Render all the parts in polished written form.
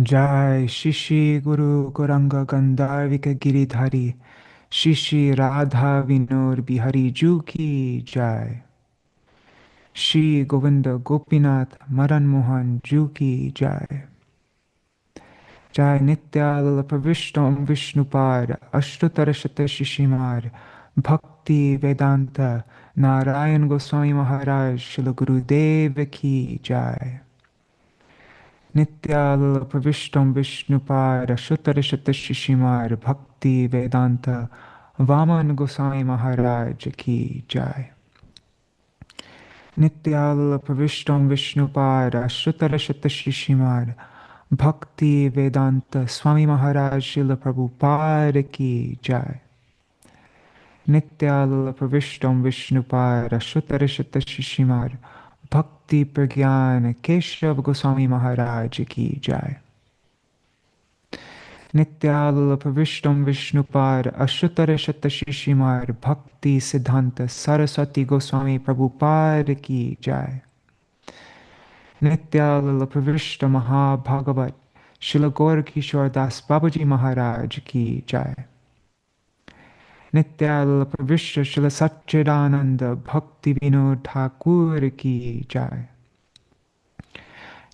Jai Shri Guru Gauranga Gandharvika Giridhari Shri Radha Vinod Bihari Ju Ki Jai Shri Govinda Gopinath Madan Mohan Ju Ki Jai Jai Nityalala Pravishtam Vishnupad Ashtutara Shata Shishimad Bhakti Vedanta Narayan Goswami Maharaj Śrīla Gurudeva Ki Jai Nityalala Pravishtam Vishnupad Ashtutara Shata Shishimad Bhakti Vedanta Vaman Goswami Maharaj Ki Jai Nityalala Pravishtam Vishnupad Ashtutara Shata Shishimad Bhakti Vedanta Swami Maharaj Śrīla Prabhupada Ki Jai Nityalala Pravishtam Vishnupad Ashtutara Shata Shishimad Bhakti Pragyan Keshav Goswami Maharaj Ki Jai Nityalala Pravishtam Vishnupad Ashtutara Shata Shishimad Bhakti Siddhanta Saraswati Goswami Prabhupada Ki Jai Nityalala Pravishta Maha Bhagavat Śrīla Gaurkishore Das Babaji Maharaj Ki Jai Nityalala Pravishta Śrīla Satchidananda Bhakti Vinod Thakur Ki Jai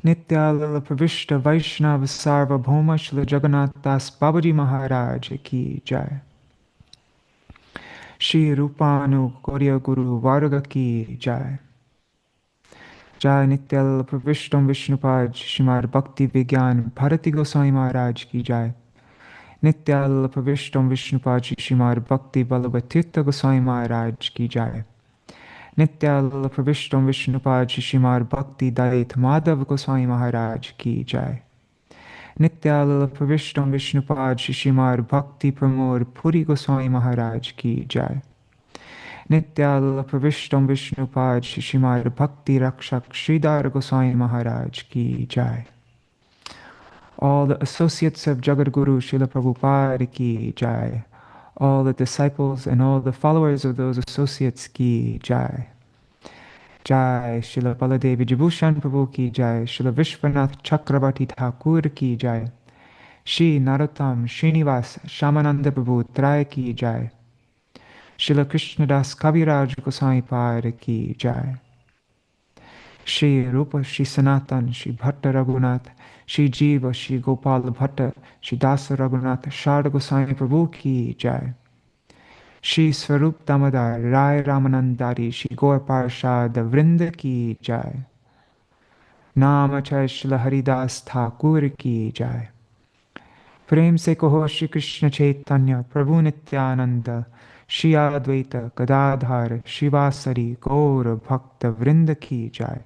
Nityalala Pravishta Vaishnava Sarvabhauma Śrīla Jagannath Das Babaji Maharaj Ki Jai Shri Rupanu Gauriya Guru Varga Ki Jai Jai Nityalala Pravishtam Vishnupad Shrimad Bhakti Vigyan Bharati Goswami Maharaj Ki Jai Nityalala Pravishtam Vishnupad Shrimad Bhakti Vallabha Goswami Maharaj Ki Jai Nityalala Pravishtam Vishnupad Shrimad Bhakti Dait Madhav Goswami Maharaj Ki Jai Nityalala Pravishtam Vishnupad Shrimad Bhakti Pramod Puri Goswami Maharaj Ki Jai Nityalala Pravishtam Vishnupad Shrimad Bhakti Rakshak Sridhar Goswami Maharaj Ki Jai All the associates of Jagadguru Śrīla Prabhupada Ki Jai all the disciples and all the followers of those associates Ki Jai Jai Śrīla Baladevi Jibhushan Prabhu Ki Jai Śrīla Vishwanath Chakravarti Thakur Ki Jai Shri Narottam Srinivas Shamananda Prabhu Trai Ki Jai Śrīla Krishnadas Kaviraj Goswami Pada Ki Jai Shri Rupa Shri Sanatan Shri Bhatta Raghunath Shri Jiva Shri Gopal Bhatta Shri Dasa Raghunath Sharda Goswami Prabhu Ki Jai Shri Swarup Damodar Rai Ramanandari Shri Gaur Parshad Vrinda Ki Jai Namachay Shri Haridas Thakur Ki Jai Prem se kaho Shri Krishna Chaitanya Prabhu Nityananda Shri Advaita Gadadhar Shivasari Gaur Bhakta Vrinda Ki Jai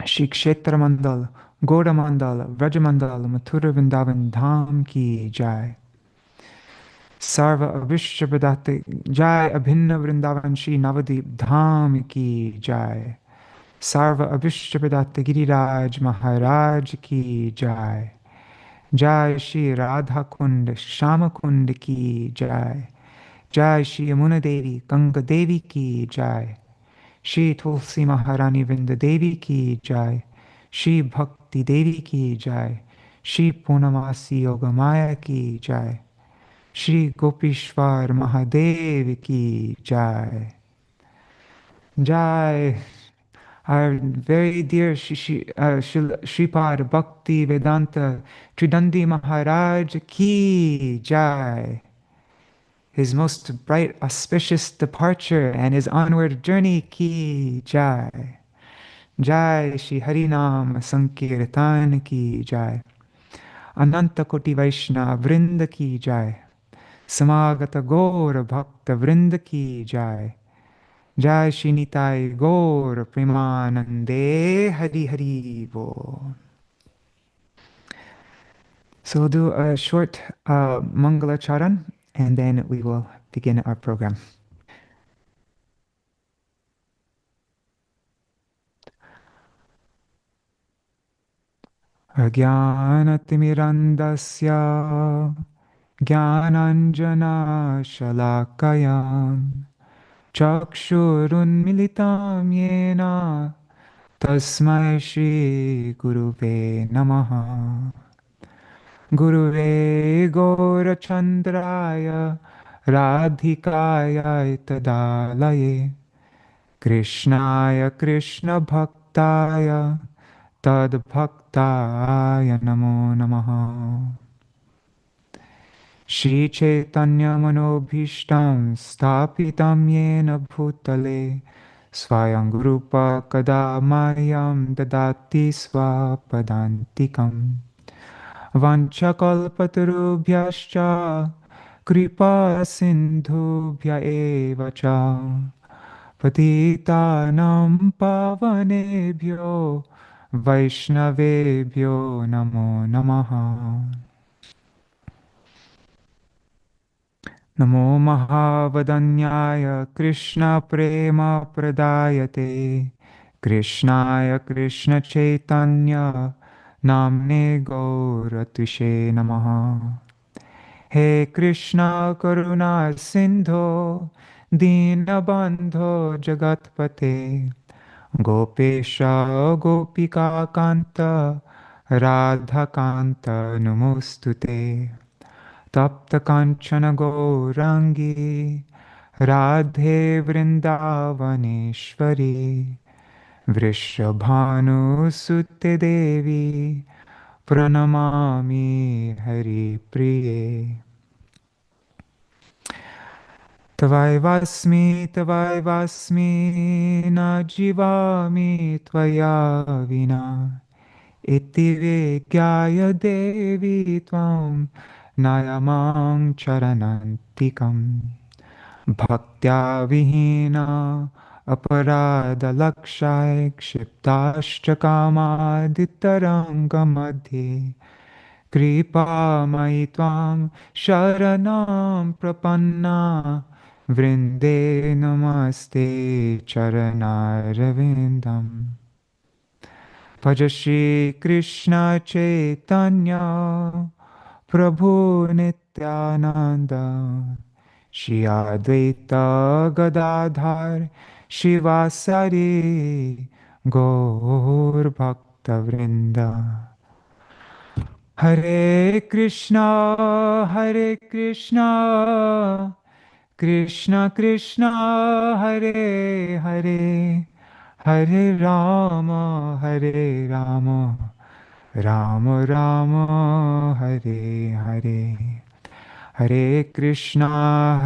Shri Kshetra Mandal Gaura Mandal Vrajamandal Mathura Vrindavan Dham Ki Jai Sarva Avishyapadate Jai Abhinna Vrindavan Shri Navadip Dham Ki Jai Sarva Avishyapadate Giriraj Maharaj Ki Jai Jai Shri Radha-kuṇḍa Shyama-kuṇḍa Ki Jai Jai Shri Yamuna Devi Ganga Devi Ki Jai Shri Tulsi Maharani Vrinda Devi Ki Jai Shri Bhakti Devi Ki Jai Shri Purnamasi Yogamaya Ki Jai Shri Gopishwar Mahadev Ki Jai Jai our very dear Śrīpāda Bhaktivedānta Tridaṇḍī Mahārāja Ki Jai his most bright auspicious departure and his onward journey Ki Jai Jai Shri Harinam Sankirtan Ki Jai Ananta Koti Vaishnava Vrinda Ki Jai Samagata Gaura Bhakta Vrinda Ki Jai Jai Shri Nitai Gaur Premanande Hari Hari Bo. So we'll do a short Mangala Charan and then we will begin our program. Ajnanatimirandasya Jnananjana Shalakayam Chakshurunmilitam Yena Tasmai Shri Guruve Namaha. Guruve Gaurachandraya Radhikaya Tadalaye Krishnaya Krishna Bhaktaya Tad Bhaktaya Namo Namaha. Shri Chaitanya Manobhishtam Sthapitam Yena Bhutale Swayam Rupa Kadamayam Dadati Swapadantikam Vanchakalpatarubhyascha Kripa Sindhubhya Eva Cha Patitanam Pavanebhyo Vaishnavebhyo Namo Namaha. Namo Mahavadanyaya Krishna Prema Pradayate Krishnaya Krishna Chaitanya Namne Gauratushe Namaha. He Krishna Karuna Sindho Dinabandho Jagatpate Gopesha Gopika Kanta Radha Kanta Namostute Tapta Kanchana Gaurangi Radhe Vrindavaneshwari Vrishabhanu Sutte Devi Pranamami Hari Priye. Tavai vasmi na jivami tvaya vina iti vigyaya devi tvam nayamam charanantikam bhaktya vihina aparada lakshay kshiptascha kamadittaranga madhye kripa maitvam sharanam prapanna vrinde namaste charanarvindam. Bhaja Shri Krishna Chaitanya Prabhu Nityananda Shri Advaita Gadadhar Shivasari Gaur Bhakta Vrinda. Hare Krishna, Krishna Krishna, Hare Hare, Hare Rama, Hare Rama, Rama Rama, Hare Hare. Hare Krishna,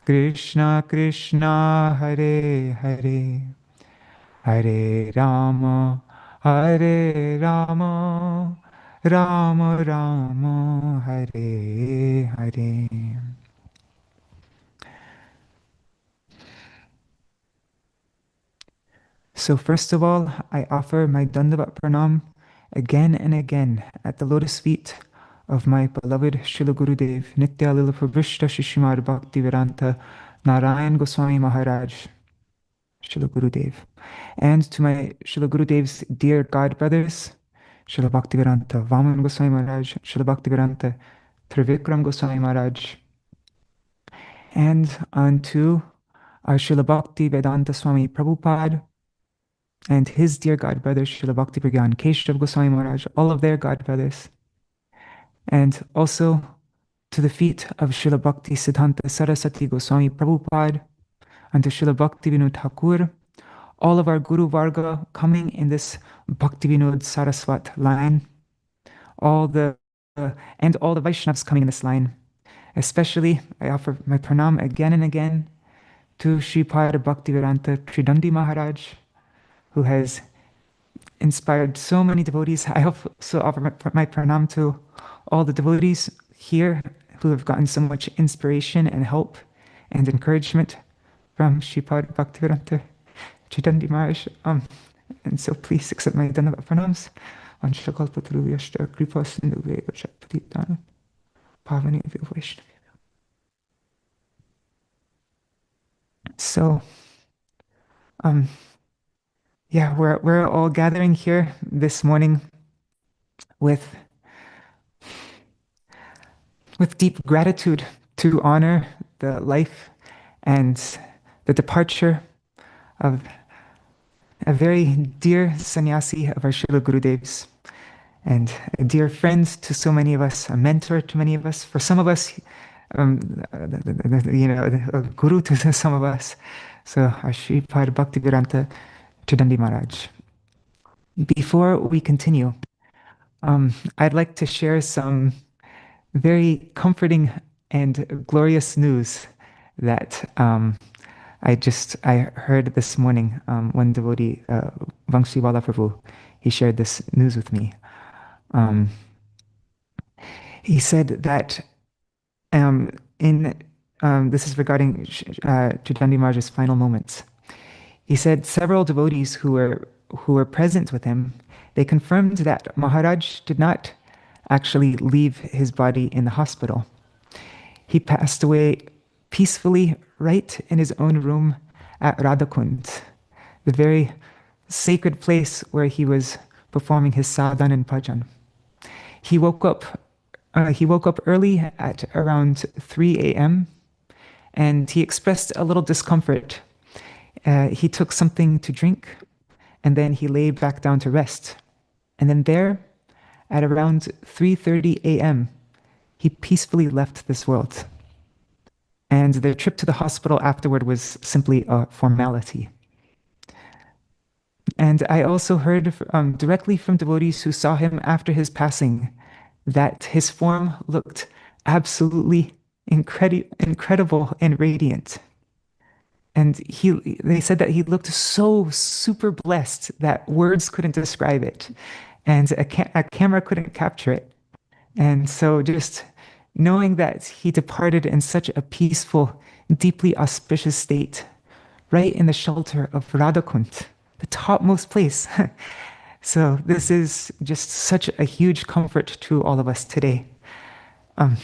Krishna Krishna, Hare Hare, Hare Rama, Hare Rama, Rama Rama, Hare Hare. So first of all, I offer my Dandavat Pranam again and again at the lotus feet of my beloved Śrīla Gurudeva, Nitya Lila Prabhupada Śrīpāda Bhaktivedānta Tridaṇḍī Mahārāja, Śrīla Gurudeva, and to my Śrīla Gurudev's dear God brothers, Śrīla Bhaktivedānta Vaman Goswami Maharaj, Śrīla Bhaktivedānta Trivikram Goswami Maharaj, and unto our Śrīla Bhaktivedānta Swami Prabhupada and his dear God brothers, Śrīla Bhakti Pragyan Keshav Goswami Maharaj, all of their God brothers, and also to the feet of Śrīla Bhakti Siddhanta Saraswati Goswami Prabhupada, and to Śrīla Bhakti Vinod Thakur, all of our Guru Varga coming in this Bhakti Vinod Saraswat line, and all the Vaishnavas coming in this line. Especially, I offer my pranam again and again to Śrīpāda Bhaktivedānta Tridaṇḍī Mahārāja, who has inspired so many devotees. I also offer my pranam to all the devotees here who have gotten so much inspiration and help and encouragement from Śrīpāda Bhaktivedānta Tridaṇḍī Mahārāja. And so please accept my Dandavat pranams. Vanchakalpatarubhyascha kripa sindhubheva cha patitanam pavanebhyo vaishnavebhyo. So, yeah, we're all gathering here this morning with deep gratitude to honor the life and the departure of a very dear sannyasi of our Śrīla Gurudevs, and a dear friend to so many of us, a mentor to many of us. For some of us, a guru to some of us. So, our Śrīpāda Bhaktivedānta Tridaṇḍī Mahārāja. Before we continue, I'd like to share some very comforting and glorious news that I heard this morning. One devotee, Śrīla Prabhu, he shared this news with me. He said that this is regarding Tridaṇḍī Mahārāja's final moments. He said several devotees who were present with him, they confirmed that Maharaj did not actually leave his body in the hospital. He passed away peacefully right in his own room at Rāga-mārga, the very sacred place where he was performing his sādhana and bhajan. He woke up early at around 3 a.m. and he expressed a little discomfort. He took something to drink and then he lay back down to rest. And then there, at around 3:30 a.m., he peacefully left this world. And their trip to the hospital afterward was simply a formality. And I also heard directly from devotees who saw him after his passing that his form looked absolutely incredible and radiant. And they said that he looked so super blessed that words couldn't describe it. And a camera couldn't capture it. And so just knowing that he departed in such a peaceful, deeply auspicious state, right in the shelter of Rāga-kuṇḍa, the topmost place. So this is just such a huge comfort to all of us today. I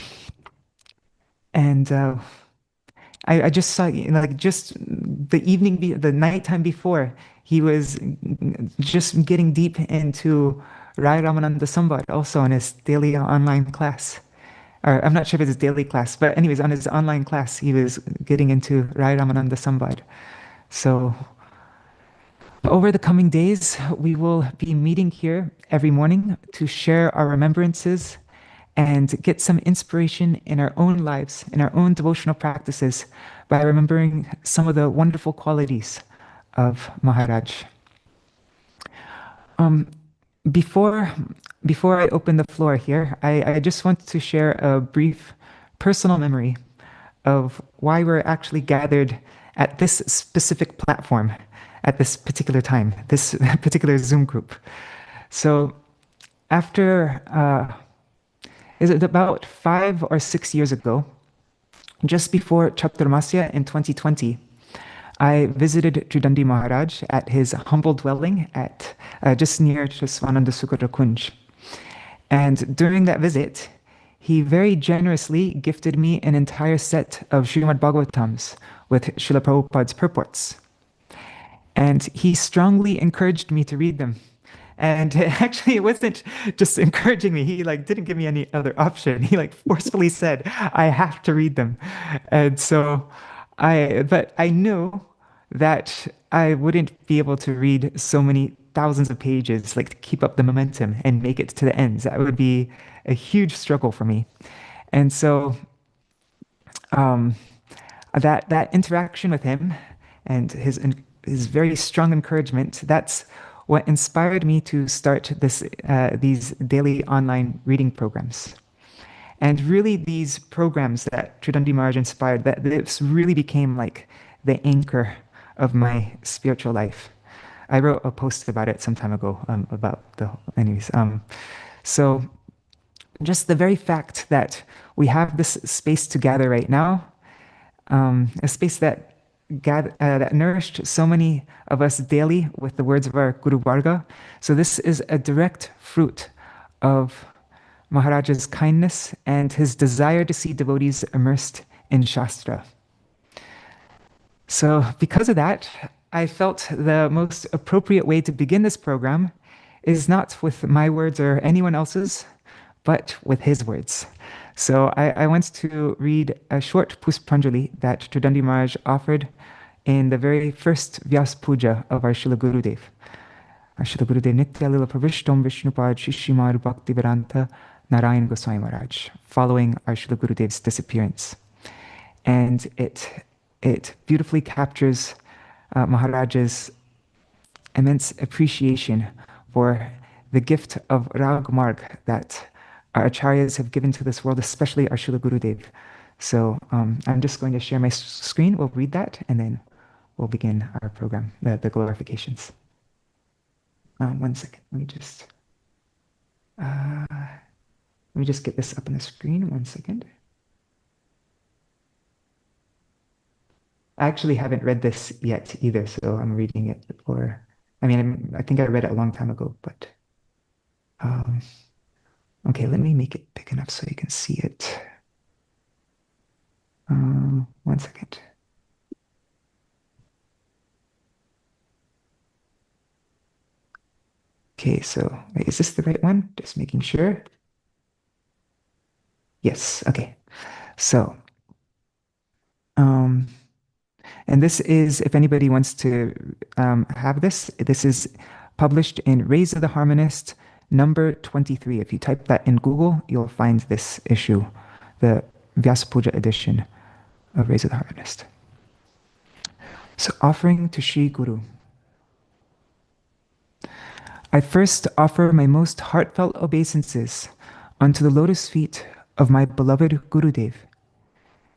just saw, just the nighttime before, he was just getting deep into Ramananda Samvad, also on his daily online class. Or I'm not sure if it's his daily class, but anyways, on his online class, he was getting into Ramananda Samvad. So over the coming days, we will be meeting here every morning to share our remembrances and get some inspiration in our own lives, in our own devotional practices, by remembering some of the wonderful qualities of Maharaj. Before I open the floor here, I just want to share a brief personal memory of why we're actually gathered at this specific platform at this particular time, this particular Zoom group. So after, is it about 5 or 6 years ago, just before Chaturmasya in 2020, I visited Tridaṇḍī Mahārāja at his humble dwelling at just near Svananda Sukara Kunj. And during that visit, he very generously gifted me an entire set of Srimad Bhagavatams with Srila Prabhupada's purports. And he strongly encouraged me to read them. And actually, it wasn't just encouraging me. He didn't give me any other option. He forcefully said, I have to read them. And so but I knew that I wouldn't be able to read so many thousands of pages, to keep up the momentum and make it to the ends. That would be a huge struggle for me. And so that interaction with him and his very strong encouragement, that's what inspired me to start these daily online reading programs. And really these programs that Tridaṇḍī Mahārāja inspired, that this really became the anchor of my spiritual life. I wrote a post about it some time ago, so just the very fact that we have this space to gather right now, a space that nourished so many of us daily with the words of our Guru Varga. So this is a direct fruit of Maharaja's kindness and his desire to see devotees immersed in Shastra. So because of that, I felt the most appropriate way to begin this program is not with my words or anyone else's, but with his words. So I want to read a short puṣpāñjali that Tridaṇḍī Mahārāja offered in the very first Vyas Puja of our Śrīla Gurudev. Our Śrīla Gurudev Nitya Lila Pravishtam Vishnupad Śrīpāda Bhaktivedānta Tridaṇḍī Mahārāja, following our Śrīla Gurudev's disappearance. And it beautifully captures Maharaja's immense appreciation for the gift of rāga-mārga that our acharyas have given to this world, especially our Śrīla Gurudev. So I'm just going to share my screen. We'll read that, and then we'll begin our program, the glorifications. 1 second. Let me just get this up on the screen. 1 second. I actually haven't read this yet either, so I'm reading it. I think I read it a long time ago, but okay, let me make it big enough so you can see it. 1 second. Okay, so wait, is this the right one? Just making sure. Yes, okay. So, and this is, if anybody wants to have this is published in Rays of the Harmonist, number 23. If you type that in Google, you'll find this issue, the Vyasa Puja edition of Rays of the Harmonist. So, offering to Shri Guru. I first offer my most heartfelt obeisances unto the lotus feet of my beloved Gurudev,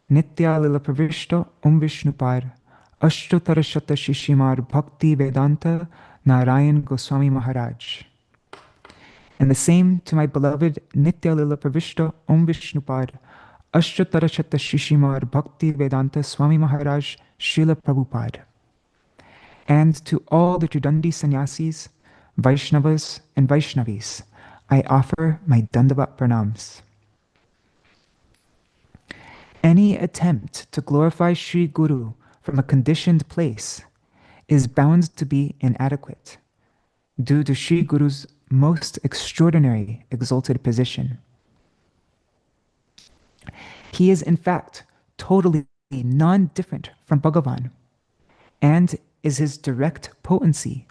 Nitya Lila Pravishta Vishnupad Ashtotarashata Shishimar Bhaktivedānta Narayan Goswami Maharaj. And the same to my beloved Nitya Lila Pravishta Vishnupad Ashtotarashata Shishimar Bhaktivedānta Swami Maharaj Srila Prabhupada. And to all the Tridaṇḍī sannyasis, Vaishnavas and Vaishnavis, I offer my Dandavat Pranams. Any attempt to glorify Shri Guru from a conditioned place is bound to be inadequate due to Shri Guru's most extraordinary exalted position. He is in fact totally non-different from Bhagavan and is his direct potency,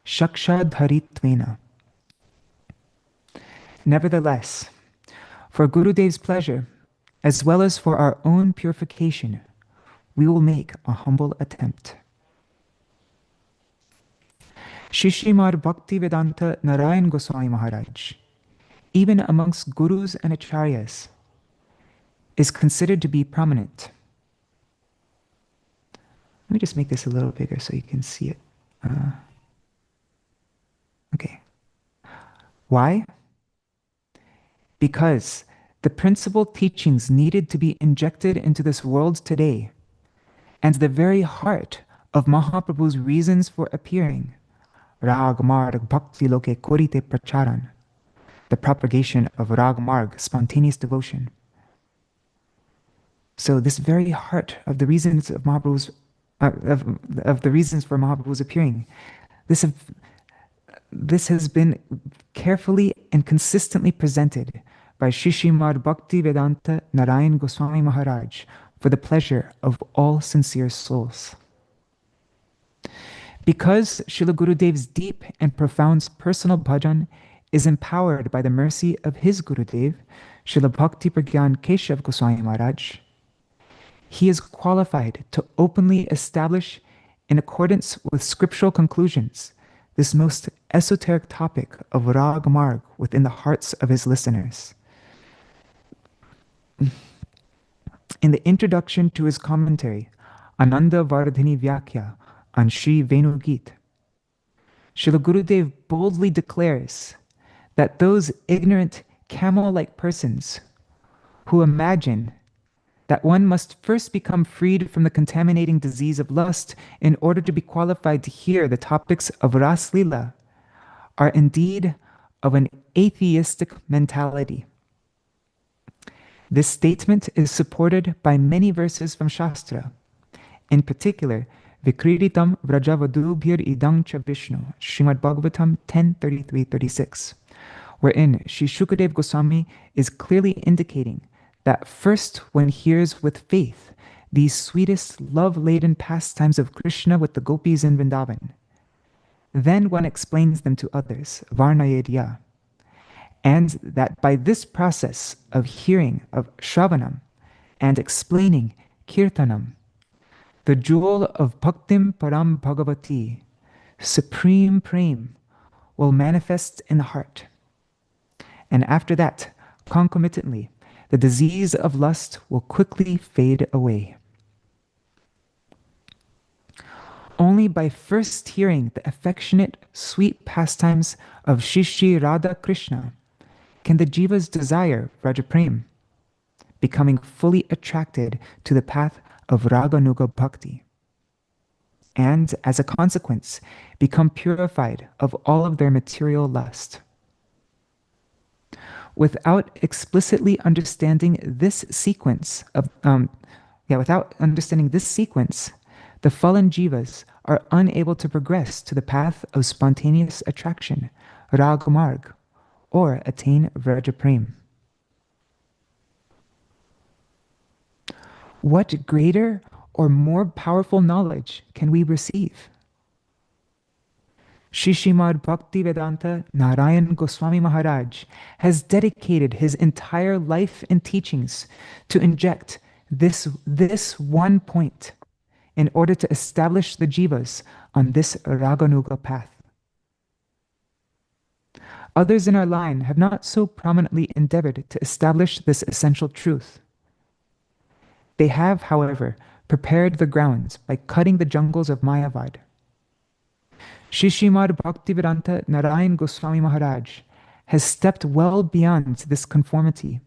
Shakshad Haritvena. Nevertheless, for Gurudev's pleasure, as well as for our own purification, we will make a humble attempt. Shishimad Bhaktivedānta Narayan Goswami Maharaj, even amongst gurus and acharyas, is considered to be prominent. Let me just make this a little bigger so you can see it. Okay. Why? Because the principal teachings needed to be injected into this world today, and the very heart of Mahaprabhu's reasons for appearing, rāga-mārga bhakti loke korite pracharan, the propagation of rāga-mārga, spontaneous devotion. So this very heart of the reasons of Mahaprabhu's of the reasons for Mahaprabhu's appearing, this has been carefully and consistently presented by Shishimad Bhaktivedānta Narayan Goswami Maharaj for the pleasure of all sincere souls. Because Śrīla Gurudev's deep and profound personal bhajan is empowered by the mercy of his Gurudev, Śrīla Bhakti Pragyan Keshav Goswami Maharaj, he is qualified to openly establish, in accordance with scriptural conclusions, this most esoteric topic of rāga-mārga within the hearts of his listeners. In the introduction to his commentary, Ananda Vardhini Vyakya on Sri Venu Gita, Śrīla Gurudev boldly declares that those ignorant camel-like persons who imagine that one must first become freed from the contaminating disease of lust in order to be qualified to hear the topics of Ras Lila are indeed of an atheistic mentality. This statement is supported by many verses from Shastra, in particular, Vikriditam Vrajavadubhir Idang Cha Vishnu, Srimad Bhagavatam 10:33-36, wherein Sri Shukadev Goswami is clearly indicating that first one hears with faith these sweetest, love-laden pastimes of Krishna with the gopis in Vrindavan. Then one explains them to others, varnayedya, and that by this process of hearing, of shravanam, and explaining kirtanam, the jewel of bhaktim param bhagavati, supreme prem, will manifest in the heart. And after that, concomitantly, the disease of lust will quickly fade away. Only by first hearing the affectionate, sweet pastimes of Shri Radha-Krishna can the jiva's desire, Vraja-prem, becoming fully attracted to the path of Raganuga Bhakti, and as a consequence, become purified of all of their material lust. Without explicitly understanding this sequence of, the fallen jivas are unable to progress to the path of spontaneous attraction, rāga-mārga, or attain Vraja-prem. What greater or more powerful knowledge can we receive? Śrīpāda Bhaktivedānta Narayan Goswami Maharaj has dedicated his entire life and teachings to inject this one point in order to establish the jivas on this Raganuga path. Others in our line have not so prominently endeavored to establish this essential truth. They have, however, prepared the grounds by cutting the jungles of Mayavad. Śrīpāda Bhaktivedānta Narayan Goswami Maharaj has stepped well beyond this conformity,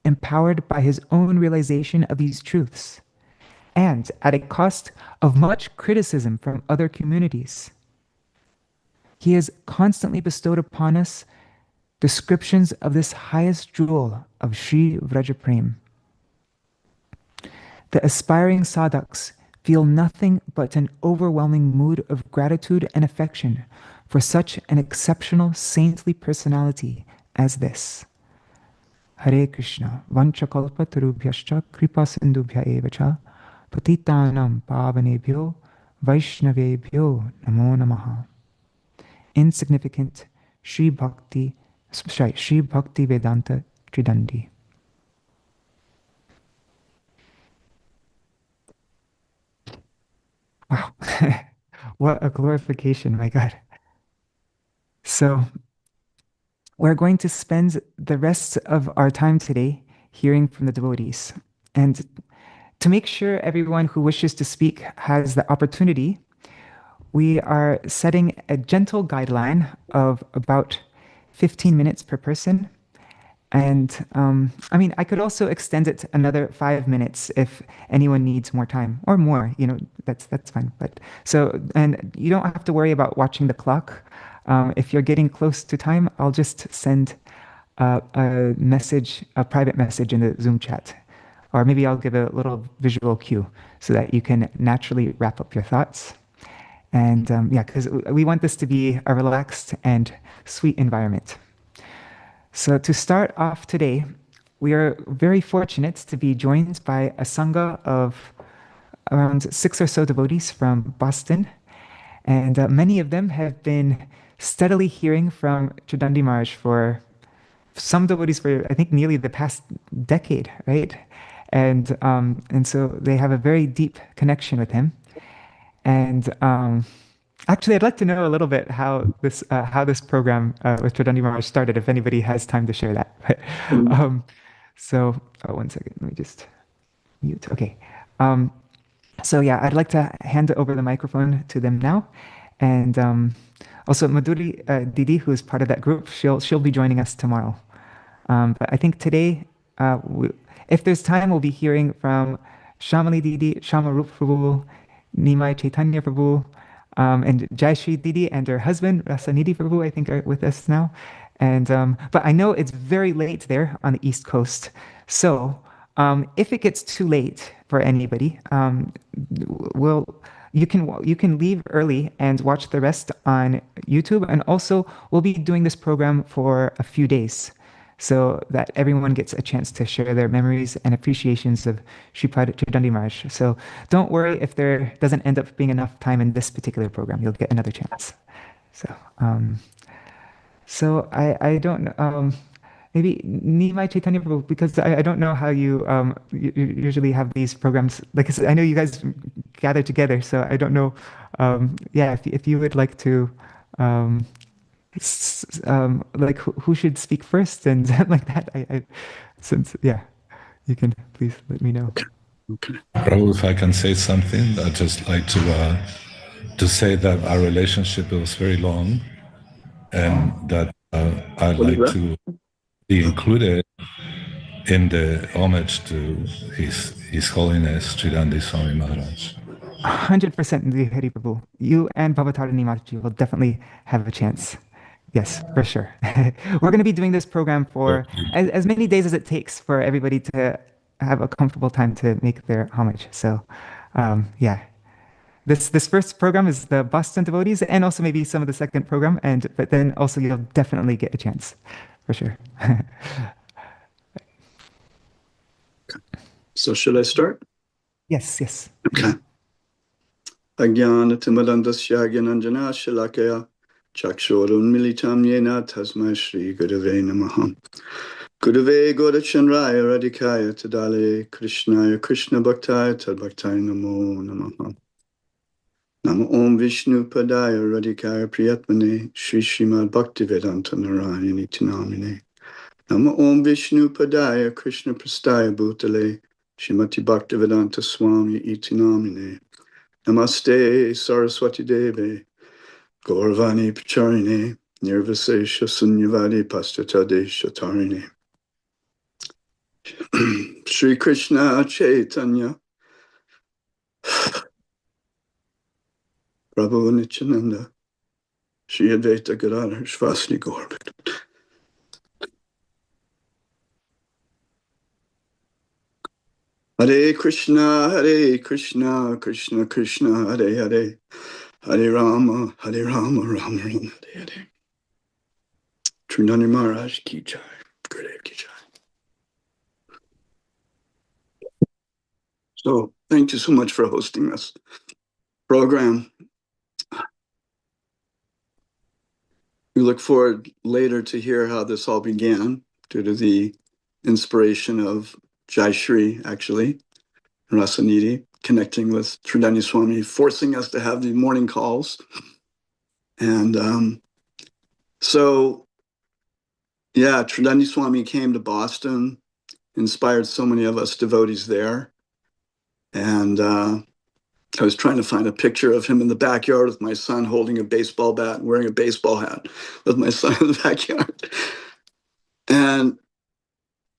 empowered by his own realization of these truths, and at a cost of much criticism from other communities. He has constantly bestowed upon us descriptions of this highest jewel of Shri Vraja-prem. The aspiring sadhaks feel nothing but an overwhelming mood of gratitude and affection for such an exceptional saintly personality as this. Hare Kṛṣṇa, vanchakalpa tarubhyascha kripa sindubhya evacha, patitanam pavanebhyo vaishnavebhyo namo namaha. Insignificant Shri Bhaktivedānta Tridaṇḍī. Wow, what a glorification, my God. So, we're going to spend the rest of our time today hearing from the devotees. And to make sure everyone who wishes to speak has the opportunity, we are setting a gentle guideline of about 15 minutes per person. And I could also extend it another 5 minutes if anyone needs more time or more, that's fine. But and you don't have to worry about watching the clock. If you're getting close to time, I'll just send a private message in the Zoom chat. Or maybe I'll give a little visual cue so that you can naturally wrap up your thoughts. And because we want this to be a relaxed and sweet environment. So to start off today, we are very fortunate to be joined by a sangha of around 6 or so devotees from Boston. And many of them have been steadily hearing from Tridaṇḍī Mahārāja for some devotees for, I think, nearly the past decade, right? And so they have a very deep connection with him. And actually, I'd like to know a little bit how this program with Tridaṇḍī Mahārāja started, if anybody has time to share that. But, so, 1 second, let me just mute. Okay. So yeah, I'd like to hand over the microphone to them now. And also Madhuri Didi, who is part of that group, she'll be joining us tomorrow. But I think today, if there's time, we'll be hearing from Shyamali Didi, Shyamrupa Prabhu, Nimai Caitanya Prabhu, and Jaya Shree Didi and her husband, Rasanidhi Prabhu, I think, are with us now. And but I know it's very late there on the East Coast. So if it gets too late for anybody, you can leave early and watch the rest on YouTube. And also, we'll be doing this program for a few days. so that everyone gets a chance to share their memories and appreciations of Śrīpāda Tridaṇḍī Mahārāja. So don't worry if there doesn't end up being enough time in this particular program. You'll get another chance. So I don't know. Maybe Nimai Caitanya Prabhu, because I don't know how you usually have these programs. Like I said, I know you guys gather together, so I don't know. Yeah, if you would like to, like who should speak first and like that. Since yeah, you can please let me know. Okay. Prabhu, if I can say something, I'd just like to say that our relationship was very long, and that I'd like to be included in the homage to His Holiness Tridaṇḍī Mahārāja. 100% the Hare Prabhu. You and Bhavatarani Mataji will definitely have a chance. Yes, for sure. We're going to be doing this program for as many days as it takes for everybody to have a comfortable time to make their homage. So, yeah. This first program is the Boston devotees, and also maybe some of the second program, but then also you'll definitely get a chance, for sure. So should I start? Yes, yes. Okay. Ajnana timadandasya gyananjana shalakaya chakshorun militam yena tasmai Shri Gurudeva namaha. Gurudeva Gaurachandraya Radhikaya Tadale Krishnaya Krishna Bhaktaya Tadbhaktaya Namo Namaha. Namo Om Vishnu Padaya Radhikaya Priyatmane Shri Śrīpāda Bhaktivedānta Tridaṇḍī Mahārāja. Namo Om Vishnu Padaya Krishna Prastaya Bhutale Śrīmati Bhaktivedānta Swami Iti Namine. Namaste Saraswati Deve Gauravani Pacharine Nirvasesha Sunyavadi Pastatade Shatarine. Shri Krishna Chaitanya Prabhu Nityananda Shri Advaita Gadadhar Shvasni Gaur. Hare Krishna, Krishna Krishna, Hare Hare, Hare Rama, Rama Rama, Hare Hare. Tridaṇḍī Mahārāja ki jai, Gurudeva ki jai. So thank you so much for hosting this program. We look forward later to hear how this all began due to the inspiration of Jaya Shree, actually, Rasanidhi, connecting with Tridaṇḍī Swami, forcing us to have the morning calls. And so, yeah, Tridaṇḍī Swami came to Boston, inspired so many of us devotees there. And I was trying to find a picture of him in the backyard with my son holding a baseball bat and wearing a baseball hat with my son in the backyard. And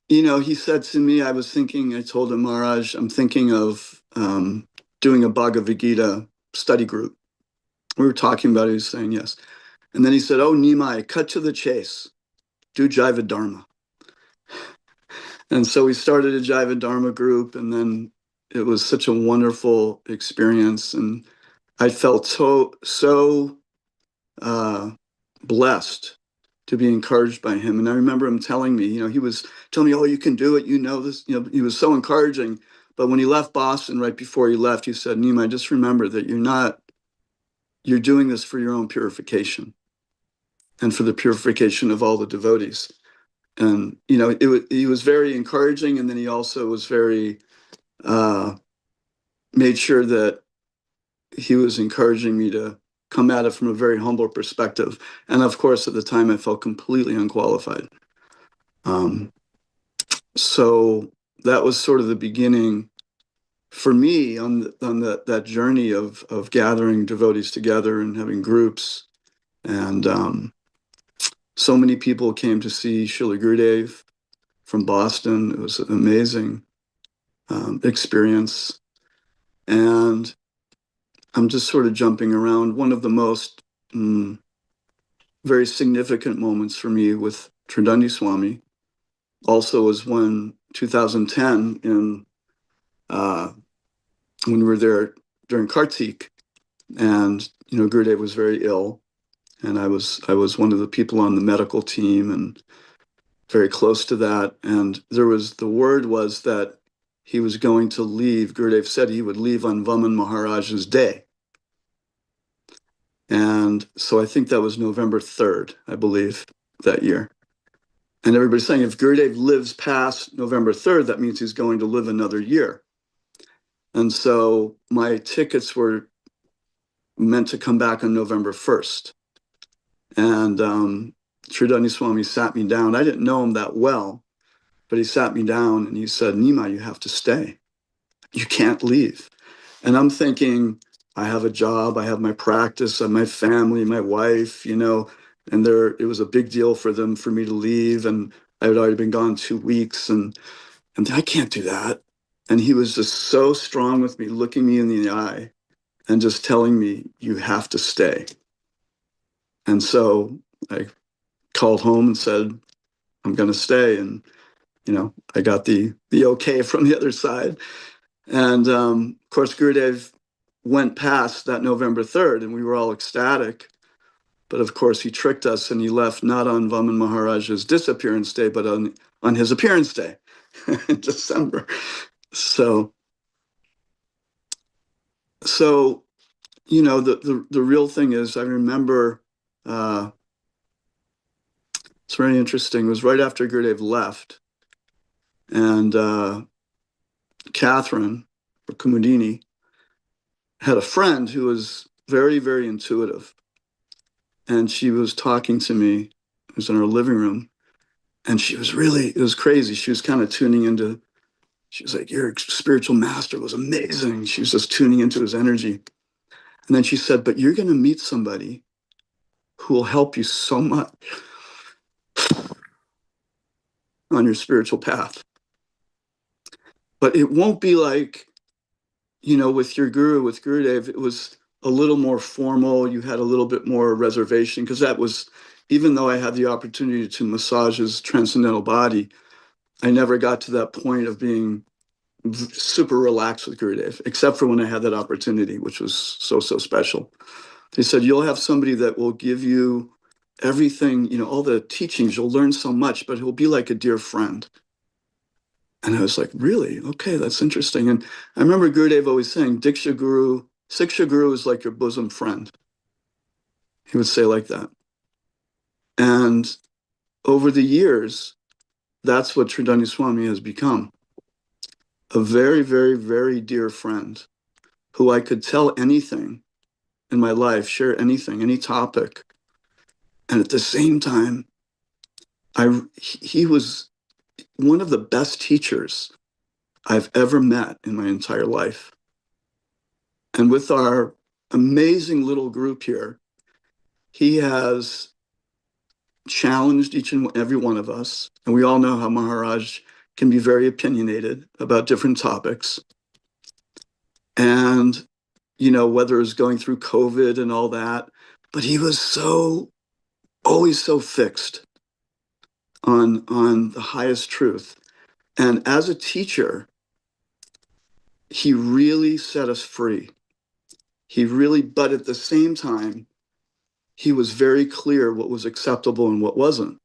you know, he said to me, I told him, Maharaj, I'm thinking of doing a Bhagavad Gita study group. We were talking about it, he was saying yes. And then he said, oh, Nimai, cut to the chase, do Jaiva Dharma. And so we started a Jaiva Dharma group, and then it was such a wonderful experience. And I felt so blessed to be encouraged by him. And I remember him telling me, you know, he was telling me, oh, you can do it, you know this, you know, he was so encouraging. But when he left Boston, right before he left, he said, Nimai, just remember that you're doing this for your own purification and for the purification of all the devotees. And, you know, he was very encouraging. And then he also was very, made sure that he was encouraging me to come at it from a very humble perspective. And of course, at the time, I felt completely unqualified. So that was sort of the beginning for me on that journey of gathering devotees together and having groups. And so many people came to see Śrīla Gurudeva from Boston. It was an amazing experience. And I'm just sort of jumping around. One of the most very significant moments for me with Tridaṇḍī Swami also was when 2010 when we were there during Kartik, and you know, Gurudev was very ill, and I was one of the people on the medical team, and very close to that. And the word was that he was going to leave. Gurudev said he would leave on Vaman Maharaj's day. And so I think that was November 3rd, I believe, that year. And everybody's saying if Gurudev lives past November 3rd, that means he's going to live another year. And so my tickets were meant to come back on November 1st. And Tridan Swami sat me down. I didn't know him that well, but he sat me down and he said, Nimai, you have to stay. You can't leave. And I'm thinking, I have a job, I have my practice, I have my family, my wife, and it was a big deal for me to leave. And I had already been gone 2 weeks and I can't do that. And he was just so strong with me, looking me in the eye and just telling me, you have to stay. And so I called home and said, I'm going to stay. And, I got the okay from the other side. And of course, Gurudev went past that November 3rd and we were all ecstatic. But of course, he tricked us and he left not on Vaman Maharaj's disappearance day, but on his appearance day in December. So, the real thing is, I remember, it's very interesting. It was right after Gurudev left. And Catherine, or Kumudini, had a friend who was very, very intuitive. And she was talking to me. It was in our living room. And it was crazy. She was kind of tuning into, she was like, your spiritual master was amazing. She was just tuning into his energy. And then she said, but you're going to meet somebody who will help you so much on your spiritual path. But it won't be like, with your guru, with Gurudev, it was a little more formal. You had a little bit more reservation because that was, even though I had the opportunity to massage his transcendental body, I never got to that point of being super relaxed with Gurudev, except for when I had that opportunity, which was so, so special. They said, you'll have somebody that will give you everything, all the teachings, you'll learn so much, but he'll be like a dear friend. And I was like, really? Okay, that's interesting. And I remember Gurudev always saying, Siksha Guru is like your bosom friend. He would say like that. And over the years, that's what Tridan Swami has become. A very, very, very dear friend who I could tell anything in my life, share anything, any topic. And at the same time, he was one of the best teachers I've ever met in my entire life. And with our amazing little group here, he has challenged each and every one of us. And we all know how Maharaj can be very opinionated about different topics. And, whether it's going through COVID and all that, but he was always so fixed on the highest truth. And as a teacher, he really set us free. But at the same time, he was very clear what was acceptable and what wasn't.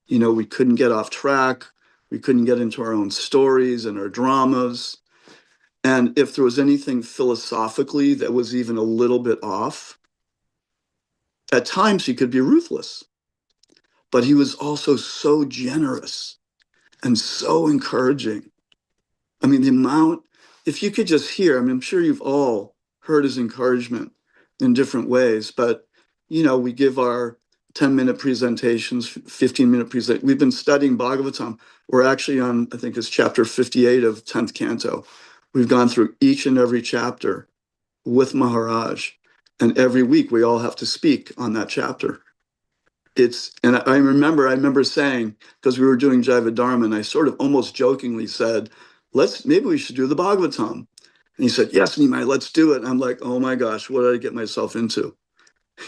We couldn't get off track. We couldn't get into our own stories and our dramas. And if there was anything philosophically that was even a little bit off, at times he could be ruthless. But he was also so generous and so encouraging. I mean, the amount, if you could just hear, I'm sure you've all heard his encouragement in different ways, but, we give our 10-minute presentations, 15-minute presentations. We've been studying Bhagavatam. We're actually on, I think it's chapter 58 of 10th canto. We've gone through each and every chapter with Maharaj, and every week we all have to speak on that chapter. And I remember saying, because we were doing Jaiva Dharma, and I sort of almost jokingly said, maybe we should do the Bhagavatam. And he said, yes, Nimai, let's do it. And I'm like, oh my gosh, what did I get myself into?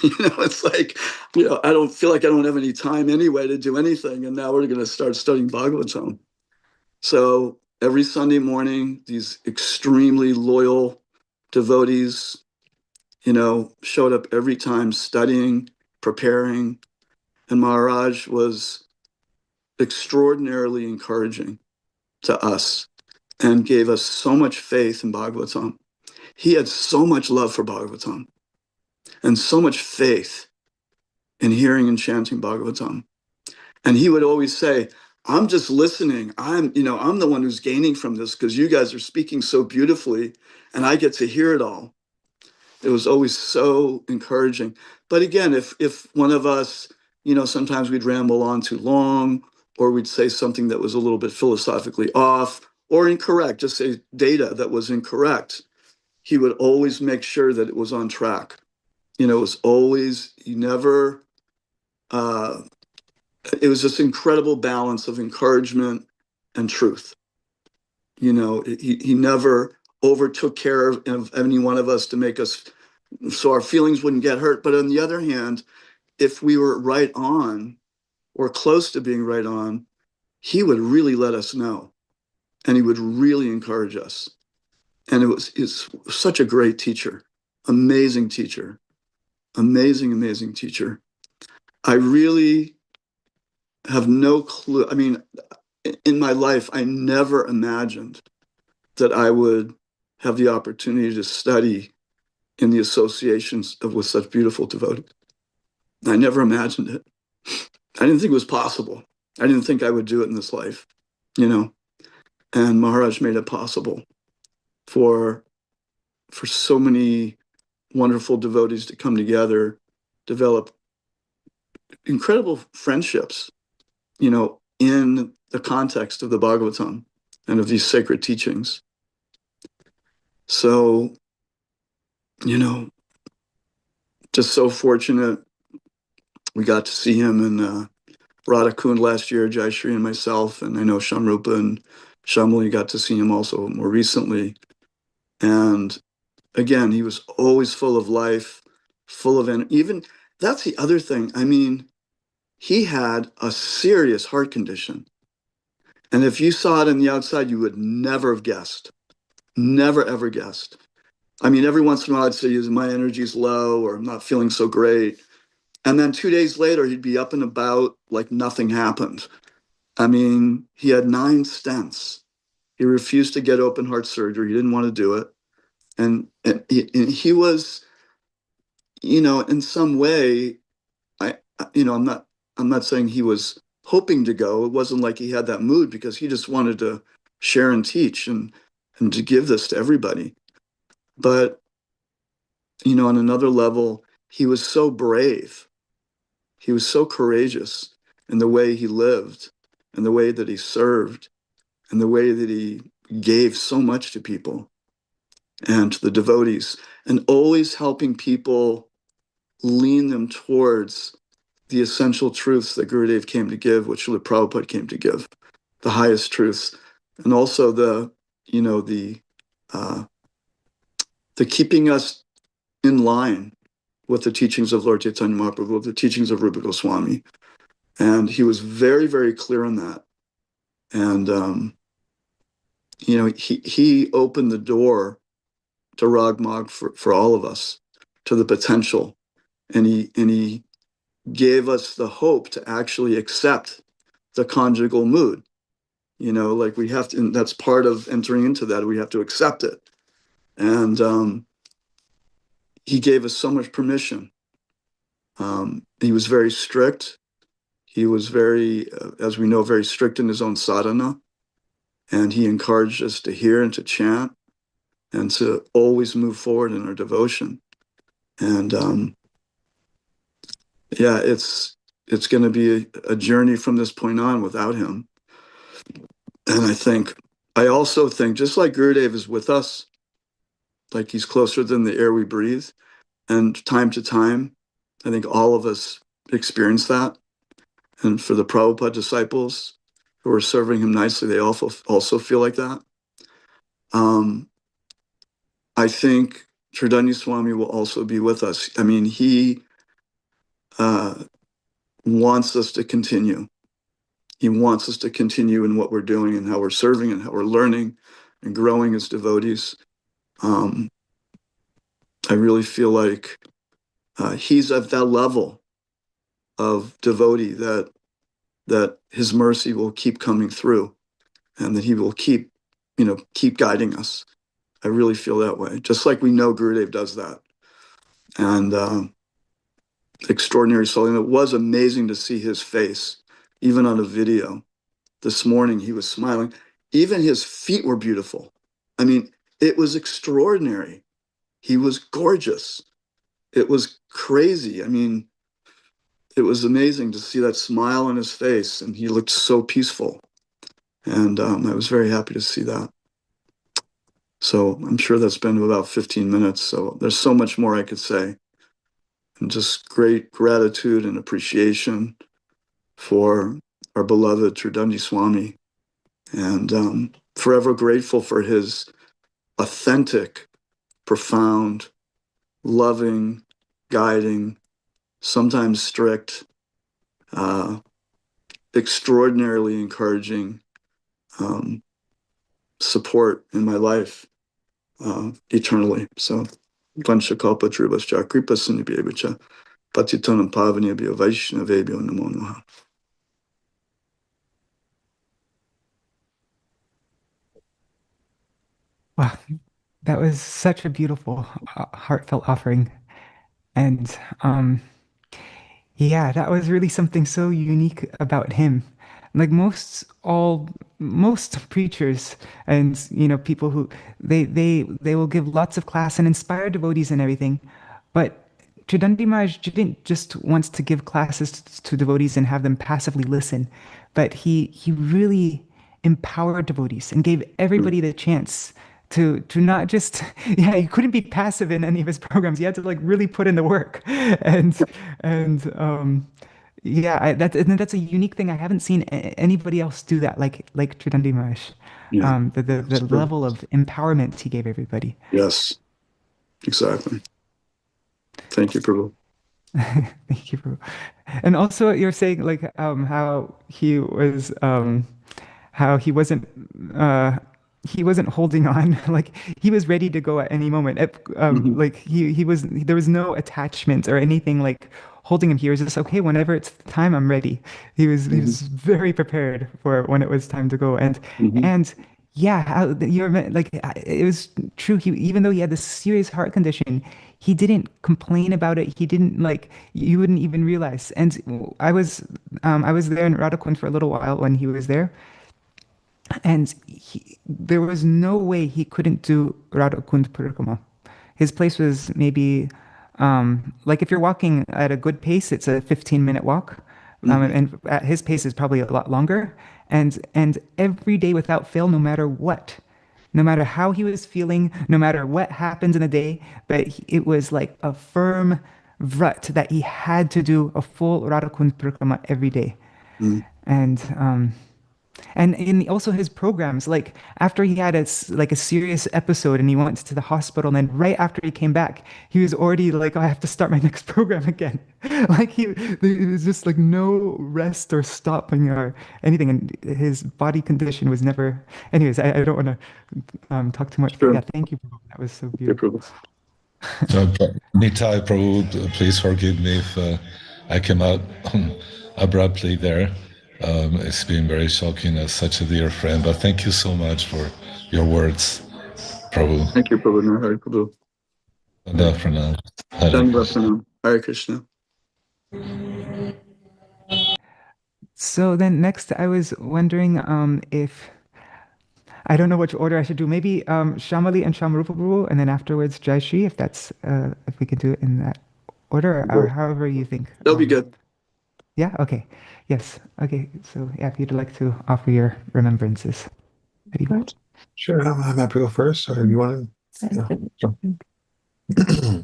It's like, I don't feel like I don't have any time anyway to do anything. And now we're going to start studying Bhagavatam. So every Sunday morning, these extremely loyal devotees, showed up every time studying, preparing. And Maharaj was extraordinarily encouraging to us and gave us so much faith in Bhagavatam. He had so much love for Bhagavatam and so much faith in hearing and chanting Bhagavatam. And he would always say, I'm just listening. I'm the one who's gaining from this because you guys are speaking so beautifully and I get to hear it all. It was always so encouraging. But again, if one of us, sometimes we'd ramble on too long, or we'd say something that was a little bit philosophically off or incorrect, just say data that was incorrect, he would always make sure that it was on track. It was always, it was this incredible balance of encouragement and truth. He never overtook care of any one of us to make us, so our feelings wouldn't get hurt. But on the other hand, if we were right on or close to being right on, he would really let us know. And he would really encourage us. And it's such a great teacher, amazing teacher, amazing teacher. I really have no clue. I mean, in my life, I never imagined that I would have the opportunity to study in the associations with such beautiful devotees. I never imagined it. I didn't think it was possible. I didn't think I would do it in this life, And Maharaj made it possible for so many wonderful devotees to come together, develop incredible friendships, in the context of the Bhagavatam and of these sacred teachings. So, just so fortunate. We got to see him in Radha-kuṇḍa last year, Jaya Shree and myself, and I know Shyamrupa and Shyamali got to see him also more recently. And again, he was always full of life, full of energy. Even, that's the other thing. I mean, he had a serious heart condition. And if you saw it on the outside, you would never have guessed. Never, ever guessed. I mean, every once in a while I'd say, my energy's low or I'm not feeling so great. And then 2 days later, he'd be up and about like nothing happened. I mean, he had 9 stents. He refused to get open heart surgery. He didn't want to do it. And he was, in some way, I'm not saying he was hoping to go. It wasn't like he had that mood because he just wanted to share and teach and to give this to everybody. But, on another level, he was so brave. He was so courageous in the way he lived and the way that he served and the way that he gave so much to people and to the devotees, and always helping people lean them towards the essential truths that Gurudev came to give, which Śrīla Prabhupada came to give, the highest truths, and also the keeping us in line with the teachings of Lord Chaitanya Mahaprabhu, the teachings of Rupa Goswami. And he was very, very clear on that. And, he opened the door to rāga-mārga for all of us, to the potential. And he gave us the hope to actually accept the conjugal mood. Like we have to, and that's part of entering into that. We have to accept it. And he gave us so much permission. He was very strict. He was very, as we know, very strict in his own sādhana. And he encouraged us to hear and to chant and to always move forward in our devotion. And it's going to be a journey from this point on without him. And I also think, just like Gurudev is with us, like he's closer than the air we breathe, and time to time, I think all of us experience that. And for the Prabhupada disciples who are serving him nicely, they also feel like that. I think Tridan Swami will also be with us. I mean, he wants us to continue. He wants us to continue in what we're doing and how we're serving and how we're learning and growing as devotees. I really feel like he's at that level of devotee that that his mercy will keep coming through and that he will keep guiding us. I really feel that way, just like we know Gurudev does that. And extraordinary soul. And it was amazing to see his face, even on a video. This morning, he was smiling. Even his feet were beautiful. I mean, it was extraordinary. He was gorgeous. It was crazy. I mean, it was amazing to see that smile on his face, and he looked so peaceful. And I was very happy to see that. So I'm sure that's been about 15 minutes. So there's so much more I could say. And just great gratitude and appreciation for our beloved Tridan Swami. And forever grateful for his authentic, profound, loving, guiding, sometimes strict, extraordinarily encouraging support in my life eternally. So, Vanchakalpa Trubhascha Kripa Sindhubhyo Patitanam Pavanebhyo Vaishnavebhyo Namo Namaha. Wow, that was such a beautiful, heartfelt offering. And yeah, that was really something so unique about him. Like most preachers and people who they will give lots of class and inspire devotees and everything, but Tridan Maharaj didn't just want to give classes to devotees and have them passively listen, but he really empowered devotees and gave everybody the chance to not just he couldn't be passive in any of his programs. He had to like really put in the work. And yeah, that's a unique thing. I haven't seen anybody else do that like Tridan Maharaj. Yeah. The level of empowerment he gave everybody. Yes, exactly. Thank you, Prabhu. Thank you, Prabhu. And also, you're saying like how he was how he wasn't holding on. Like he was ready to go at any moment. Like there was no attachment or anything like holding him. He was just okay. Whenever it's time, I'm ready. He was very prepared for when it was time to go. And yeah, you're like it was true. Even though he had this serious heart condition, he didn't complain about it. He didn't like you wouldn't even realize. And I was there in Radha-kuṇḍa for a little while when he was there. And there was no way he couldn't do Radha-kuṇḍa Parikrama. His place was maybe, like if you're walking at a good pace, it's a 15-minute walk. And at his pace is probably a lot longer. And every day without fail, no matter what, no matter how he was feeling, no matter what happened in the day, but it was like a firm vrat that he had to do a full Radha-kuṇḍa Parikrama every day. And in also his programs, like after he had a serious episode and he went to the hospital, and then right after he came back, he was already like, oh, I have to start my next program again. Like there was just like no rest or stopping or anything, and his body condition was never. Anyways, I don't want to talk too much. But yeah, thank you, Prabhu. That was so beautiful. So, Nitai Prabhu, please forgive me if I came out abruptly there. It's been very shocking as such a dear friend, but thank you so much for your words, Prabhu. Thank you, Prabhu. Hare Prabhu. Hare Krishna. So then next, I was wondering if I don't know which order I should do. Maybe Shyamali and Shyamrupa Prabhu, and then afterwards Jaya Shree, if we could do it in that order, or however you think. That'll be good. Yeah. Okay. Yes. Okay. So yeah, if you'd like to offer your remembrances. Sure. I'm happy to go first. Or if you want to. Yeah.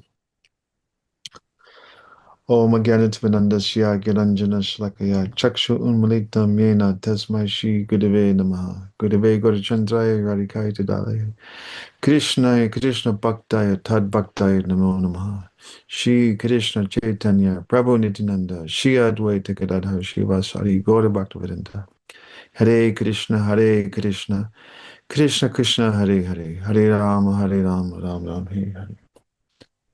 Om Agyanatvanandasya Gyananjana Shlakaya Chakshu Unmalitam Yena Tasmai Shri Gurudeve Namaha Gurudeve Gaurachandraya Radhikaya Tidalaya Krishna Krishna Bhaktaya Tad Bhaktaya Namo Namaha Shri Krishna Chaitanya Prabhu Nityananda Shri Advaita Gadadhar Shrivasari Gaura Bhaktivedānta Hare Krishna Krishna Krishna Hare Hare Hare Rama Ram Ram Hare Hare.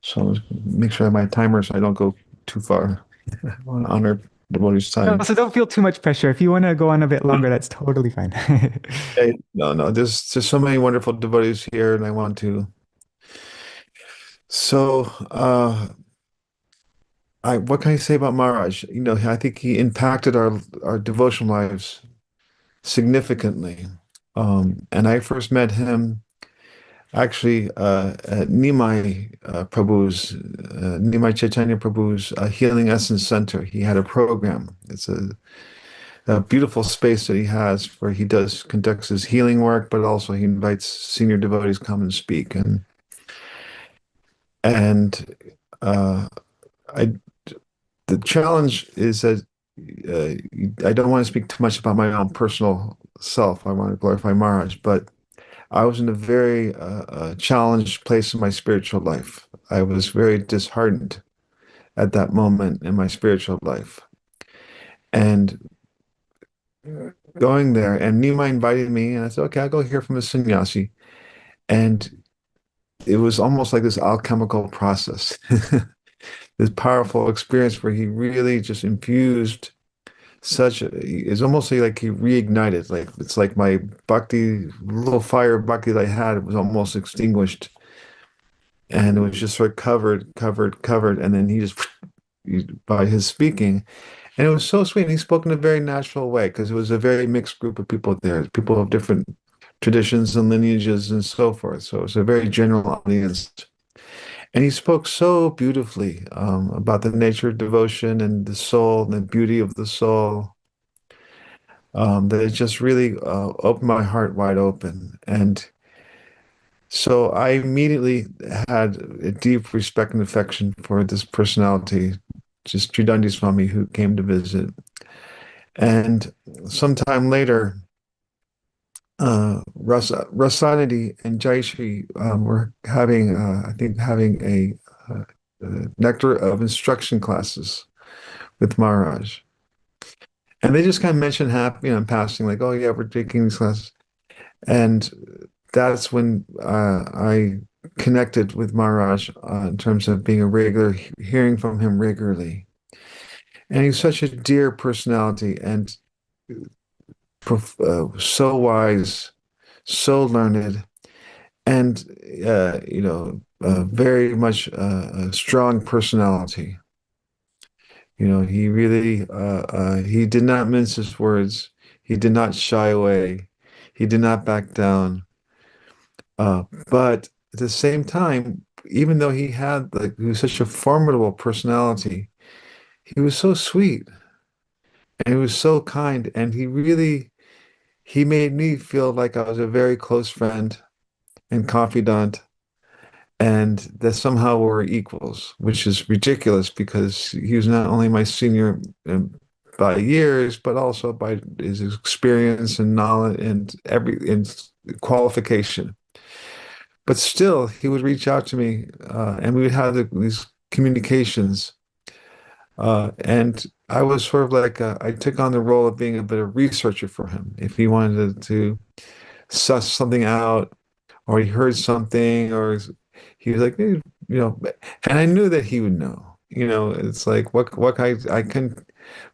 So make sure I have my timer so I don't go too far. I want to honor devotees' time. So don't feel too much pressure. If you want to go on a bit longer, that's totally fine. Hey, no. There's so many wonderful devotees here, and I want to. So, what can I say about Maharaj? You know, I think he impacted our devotional lives significantly. And I first met him actually at Nimai Prabhu's, Nimai Caitanya Prabhu's Healing Essence Center. He had a program. It's a beautiful space that he has where he conducts his healing work, but also he invites senior devotees to come and speak. And the challenge is that I don't want to speak too much about my own personal self. I want to glorify Maharaj, but I was in a very challenged place in my spiritual life. I was very disheartened at that moment in my spiritual life. And going there, and Nimai invited me, and I said, okay, I'll go hear from a sannyasi. And it was almost like this alchemical process, this powerful experience where he really just infused it's almost like he reignited. Like it's like my bhakti, little fire of bhakti that I had was almost extinguished. And it was just sort of covered. And then he just, by his speaking, and it was so sweet. And he spoke in a very natural way because it was a very mixed group of people there, people of different traditions and lineages and so forth. So it was a very general audience. And he spoke so beautifully about the nature of devotion and the soul and the beauty of the soul that it just really opened my heart wide open. And so I immediately had a deep respect and affection for this personality, just Tridan Swami, who came to visit. And sometime later, Rasanidhi and Jaya Shree were having, having a nectar of instruction classes with Maharaj. And they just kind of mentioned in passing, like, oh yeah, we're taking these classes. And that's when I connected with Maharaj in terms of being a regular, hearing from him regularly. And he's such a dear personality and so wise, so learned, and very much a strong personality. You know, he really he did not mince his words. He did not shy away. He did not back down. But at the same time, even though he was such a formidable personality, he was so sweet and he was so kind, and he made me feel like I was a very close friend and confidant, and that somehow we're equals, which is ridiculous because he was not only my senior by years, but also by his experience and knowledge and qualification. But still, he would reach out to me, and we would have these communications. And I was sort of like, I took on the role of being a bit of researcher for him. If he wanted to suss something out, or he heard something, or he was like, hey, and I knew that he would know. It's like what I can,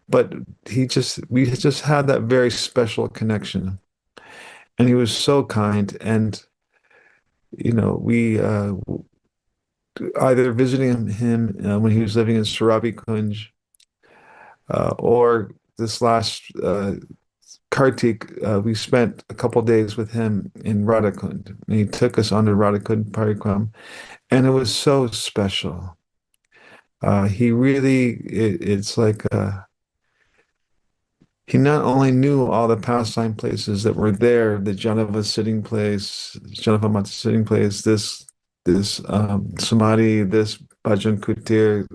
but we just had that very special connection, and he was so kind. And we either visiting him when he was living in Surabi or this last Kartik, we spent a couple of days with him in Radha-kuṇḍa. And he took us on the Radha-kuṇḍa parikram, and it was so special. He really, it's like he not only knew all the pastime places that were there, the Janava sitting place, Janava Mata sitting place, this Samadhi, this Bhajan Kutir,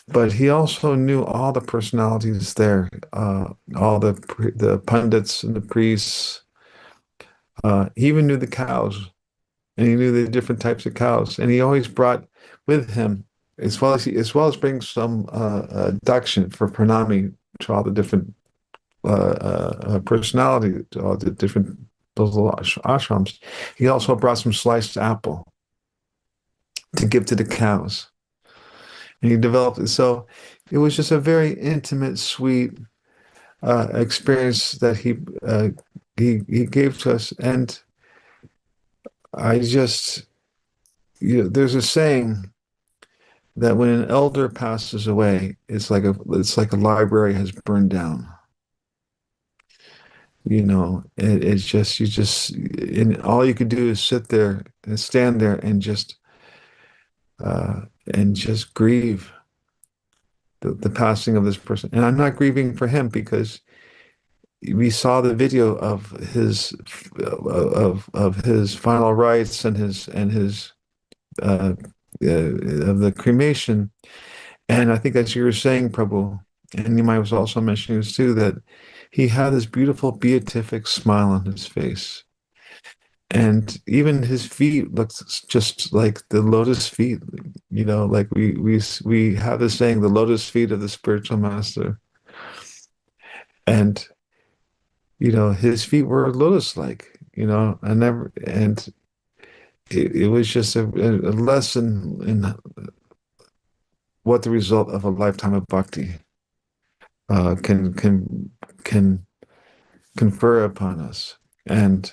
but he also knew all the personalities there, all the pundits and the priests. He even knew the cows, and he knew the different types of cows, and he always brought with him, as well as bring some dakshin for pranami to all the different personality, to all the different those little ashrams. He also brought some sliced apple to give to the cows. And he developed it. So it was just a very intimate, sweet experience that he gave to us. And I just, there's a saying that when an elder passes away, it's like a library has burned down. It's just and all you could do is sit there and stand there and just grieve the passing of this person. And I'm not grieving for him because we saw the video of his final rites and his of the cremation. And I think, as you were saying, Prabhu, and Nimai was also mentioning this too, that he had this beautiful beatific smile on his face. And even his feet looked just like the lotus feet, like we have this saying, the lotus feet of the spiritual master. And his feet were lotus-like, and it was just a lesson in what the result of a lifetime of bhakti can confer upon us. And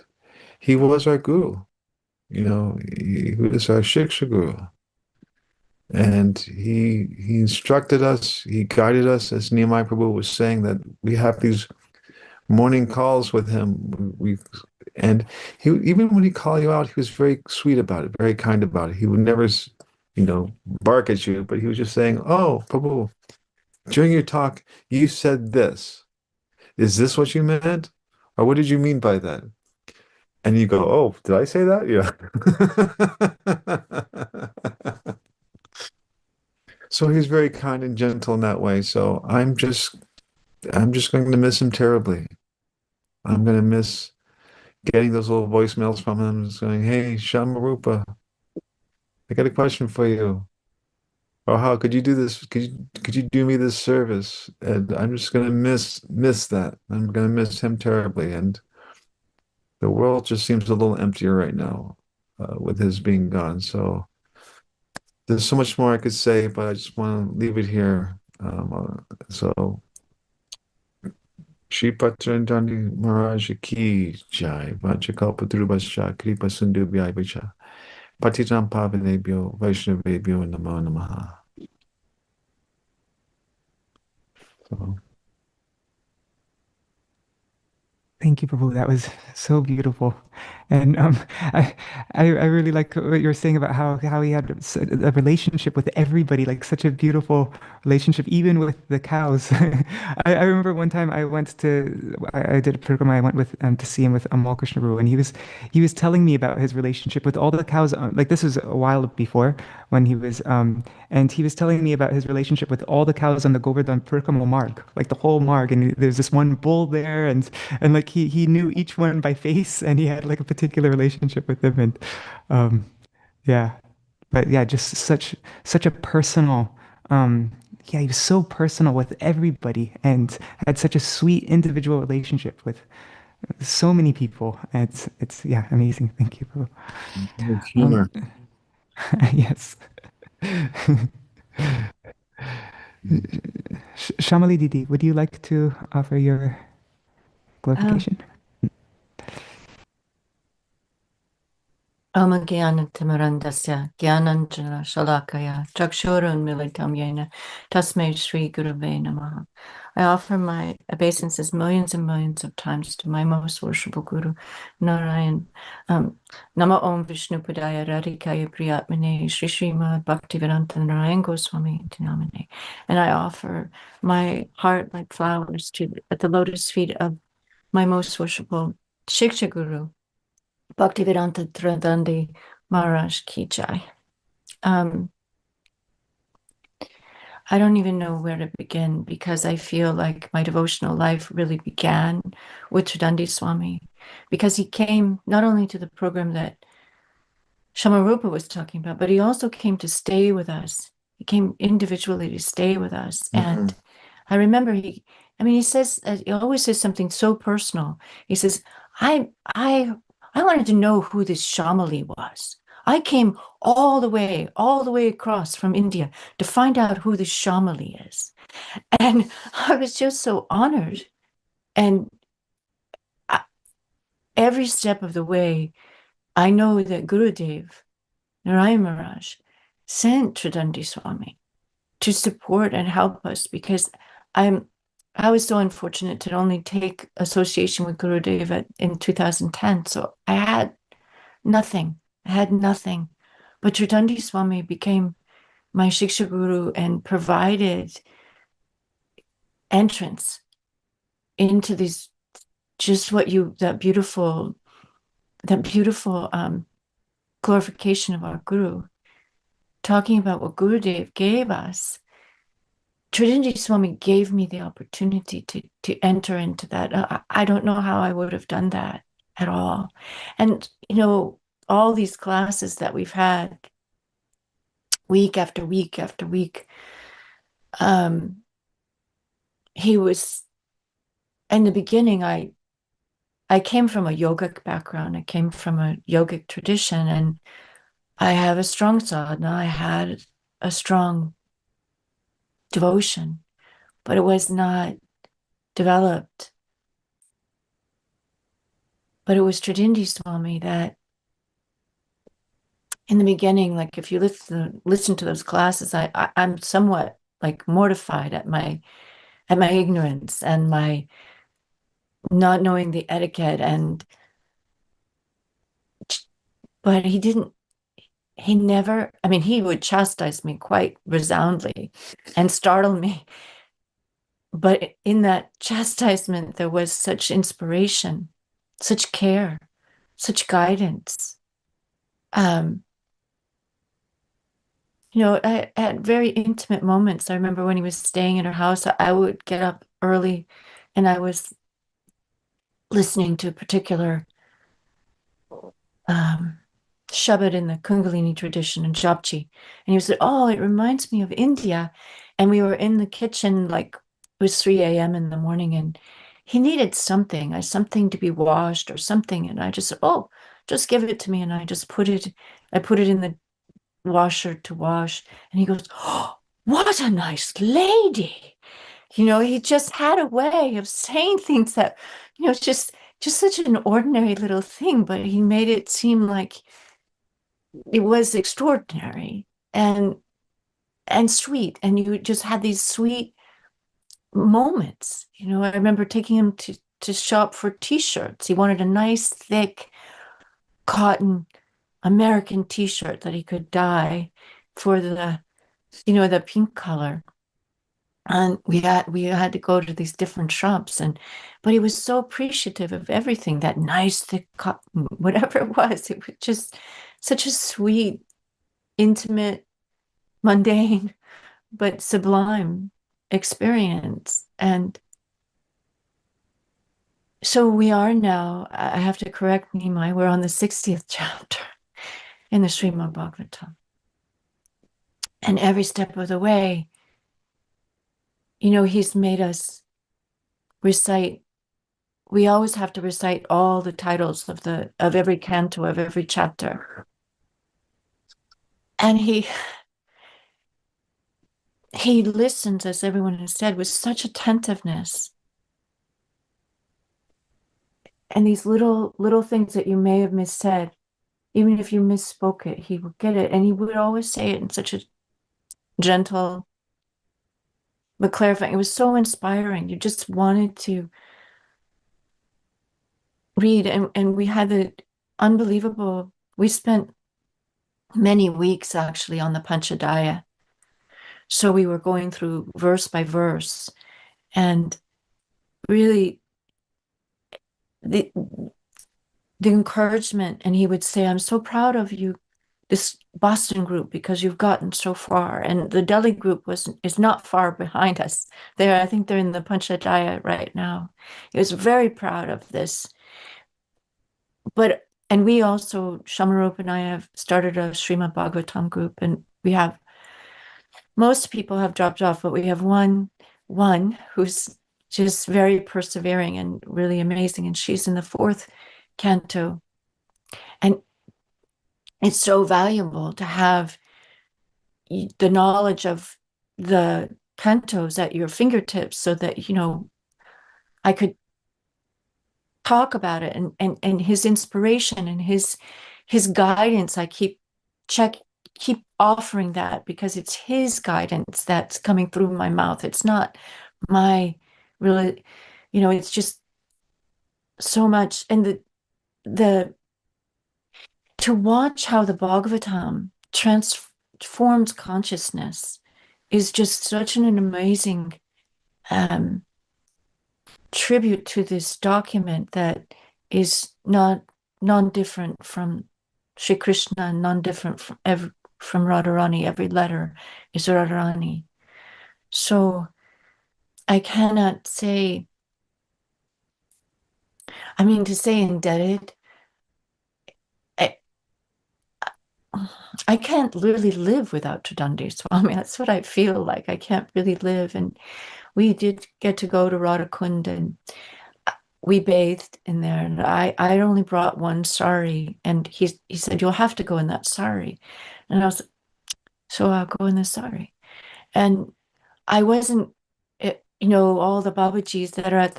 he was our guru, he was our shiksha guru. And he instructed us, he guided us, as Nimai Prabhu was saying, that we have these morning calls with him. And he, even when he called you out, he was very sweet about it, very kind about it. He would never, bark at you, but he was just saying, "Oh, Prabhu, during your talk, you said this. Is this what you meant? Or what did you mean by that?" And you go, "Oh, did I say that?" Yeah. So he's very kind and gentle in that way. So I'm just going to miss him terribly. I'm going to miss getting those little voicemails from him saying, "Hey, Shyamrupa, I got a question for you." Or, "How could you do this? Could you do me this service?" And I'm just going to miss that. I'm going to miss him terribly. And the world just seems a little emptier right now with his being gone. So there's so much more I could say, but I just want to leave it here. So Śrīpāda Tridaṇḍī Mahārāja ki jai, Vācakālpatarubhascha, Kripa Sindhu Vyaivacha, Patitam Pavanebhyo, Vaishnavebhyo Namo Namaha. So. Thank you, Prabhu. That was so beautiful. And I really like what you were saying about how he had a relationship with everybody, like such a beautiful relationship, even with the cows. I remember one time I did a program. I went with to see him with Amal Krishna Prabhu, and he was telling me about his relationship with all the cows. Like this was a while before when he was and he was telling me about his relationship with all the cows on the Govardhan Parikrama Marg, like the whole Marg. And there's this one bull there, and like he knew each one by face, and he had like a particular relationship with them. And yeah, but yeah, just such a personal. Yeah, he was so personal with everybody, and had such a sweet individual relationship with so many people. And it's yeah, amazing. Thank you, bro. Humor. Yes. Shyamali Didi, would you like to offer your glorification? Amagyanantimarandasya Gyananjana Shalakaya Chakshurun Militam Yena Tasmai Shri Gurave Namaha. I offer my obeisances millions and millions of times to my most worshipful Guru, Narayan. Nama Om Vishnu Padaya Radhikaya Priyatmane Shri Śrīpāda Bhaktivedānta Tridaṇḍī Mahārāja. And I offer my heart like flowers at the lotus feet of my most worshipful Shiksha Guru, Bhaktivedānta Tridaṇḍī Mahārāja ki jai. I don't even know where to begin, because I feel like my devotional life really began with Tridaṇḍī Swami, because he came not only to the program that Shyamrupa was talking about, but he also came to stay with us. He came individually to stay with us. Mm-hmm. And I remember he always says something so personal. He says, I wanted to know who this Shyamali was. I came all the way across from India to find out who the Shyamali is. And I was just so honored. And every step of the way, I know that Gurudev, Nimai Maharaj, sent Tridan Swami to support and help us, because I was so unfortunate to only take association with Gurudev in 2010. So I had nothing. But Tridan Swami became my Shiksha Guru and provided entrance into these, just that beautiful glorification of our Guru, talking about what Gurudev gave us. Tridan Swami gave me the opportunity to enter into that. I don't know how I would have done that at all. And, all these classes that we've had week after week after week, he was, in the beginning, I came from a yogic background. I came from a yogic tradition, and I have a strong sadhana. I had a strong devotion, but it was not developed. But it was Tridan Swami that, in the beginning, like if you listen to those classes, I'm somewhat like mortified at my ignorance and my not knowing the etiquette, but he never, he would chastise me quite resoundly and startle me. But in that chastisement, there was such inspiration, such care, such guidance. At very intimate moments, I remember when he was staying in her house, I would get up early and I was listening to a particular Shabad in the Kundalini tradition in Japji. And he said, "Oh, it reminds me of India." And we were in the kitchen, like it was 3 a.m. in the morning, and he needed something to be washed or something. And I just said, "Oh, just give it to me." And I put it in the washer to wash. And he goes, "Oh, what a nice lady." He just had a way of saying things that, just such an ordinary little thing, but he made it seem like it was extraordinary and sweet. And you just had these sweet moments. I remember taking him to shop for t-shirts. He wanted a nice, thick cotton American t-shirt that he could dye for the pink color. And we had to go to these different shops, but he was so appreciative of everything, that nice thick cotton, whatever it was just such a sweet, intimate, mundane, but sublime experience. And so we are now, I have to correct Nimai, we're on the 60th chapter in the Śrīmāda Bhaktivedānta. And every step of the way, he's made us recite. We always have to recite all the titles of every canto, of every chapter. And he listens, as everyone has said, with such attentiveness. And these little things that you may have missaid, even if you misspoke it, he would get it. And he would always say it in such a gentle but clarifying. It was so inspiring. You just wanted to read. And we had the unbelievable, we spent many weeks actually on the Panchadaya. So we were going through verse by verse, and really the encouragement. And he would say, "I'm so proud of you, this Boston group, because you've gotten so far." And the Delhi group is not far behind us. I think they're in the Panchadaya right now. He was very proud of this. And we also, Shyamrupa and I, have started a Srimad Bhagavatam group, and most people have dropped off, but we have one who's just very persevering and really amazing, and she's in the 4th canto. And it's so valuable to have the knowledge of the cantos at your fingertips so that, you know, I could talk about it and his inspiration and his guidance. I keep offering that because it's his guidance that's coming through my mouth. It's not my really, you know, it's just so much. And the to watch how the Bhagavatam transforms consciousness is just such an amazing tribute to this document that is non-different from Shri Krishna and non-different from Radharani. Every letter is Radharani. So I cannot say, I mean, to say indebted, I can't really live without Tridan Swami. That's what I feel like. I can't really live. And we did get to go to Rāga-kuṇḍa and we bathed in there. And I only brought one sari. And he said, you'll have to go in that sari. And I was, so I'll go in the sari. And I wasn't, you know, all the Babajis that are at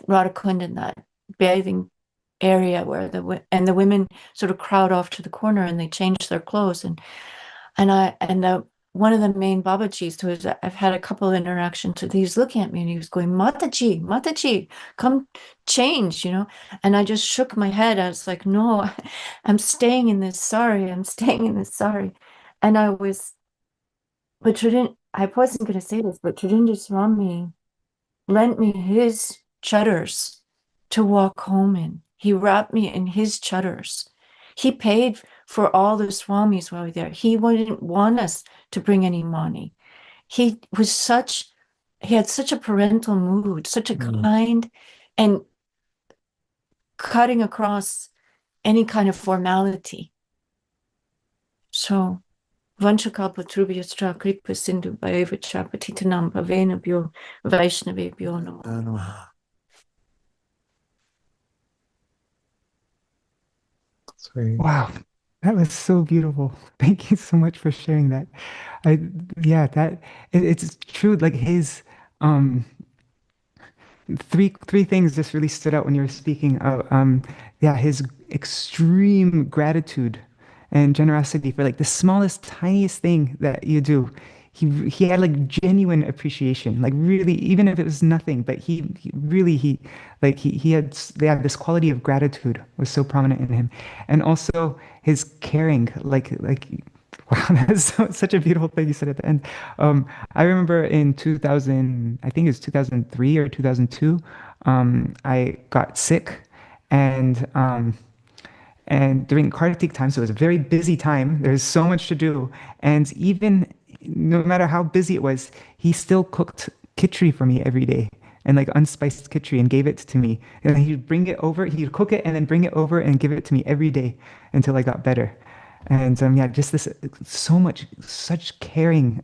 Rāga-kuṇḍa in that bathing area where the women sort of crowd off to the corner and they change their clothes and one of the main Babajis who is, I've had a couple of interactions with, he's looking at me and he was going, Mataji, come change, you know. And I just shook my head. I was like, no, I'm staying in this sari. And I was, but I wasn't going to say this, but Tridan Swami lent me his chatters to walk home in. He wrapped me in his chatters. He paid for all the swamis while we were there. He wouldn't want us to bring any money. He had such a parental mood, such a kind and cutting across any kind of formality. So, Vanchakalpatrubhyastra kripa sindhu bhayavacha patitanam pavenabhyo vaishnavebhyo namo. Wow, that was so beautiful. Thank you so much for sharing that. It's true. Like his three things just really stood out when you were speaking. His extreme gratitude and generosity for like the smallest, tiniest thing that you do. He had like genuine appreciation, like really, even if it was nothing, but he had this quality of gratitude was so prominent in him. And also his caring, wow, that's such a beautiful thing you said at the end. I remember in 2000, I think it was 2003 or 2002, I got sick and during Kartik time, so it was a very busy time. There's so much to do. And even no matter how busy it was, he still cooked khichdi for me every day and like unspiced khichdi and gave it to me. And he'd bring it over, he'd cook it and then bring it over and give it to me every day until I got better. And just this, such caring.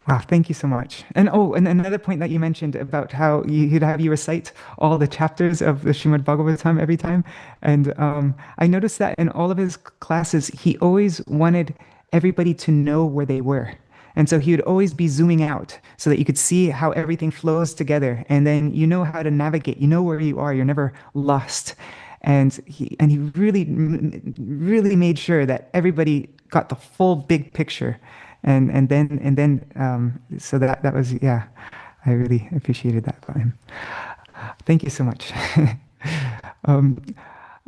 Wow, thank you so much. And and another point that you mentioned about how he'd have you recite all the chapters of the Srimad Bhagavatam every time. And I noticed that in all of his classes, he always wanted everybody to know where they were. And so he would always be zooming out so that you could see how everything flows together. And then you know how to navigate. You know where you are. You're never lost. And he really, really made sure that everybody got the full big picture. And then so that was, I really appreciated that about him. Thank you so much. All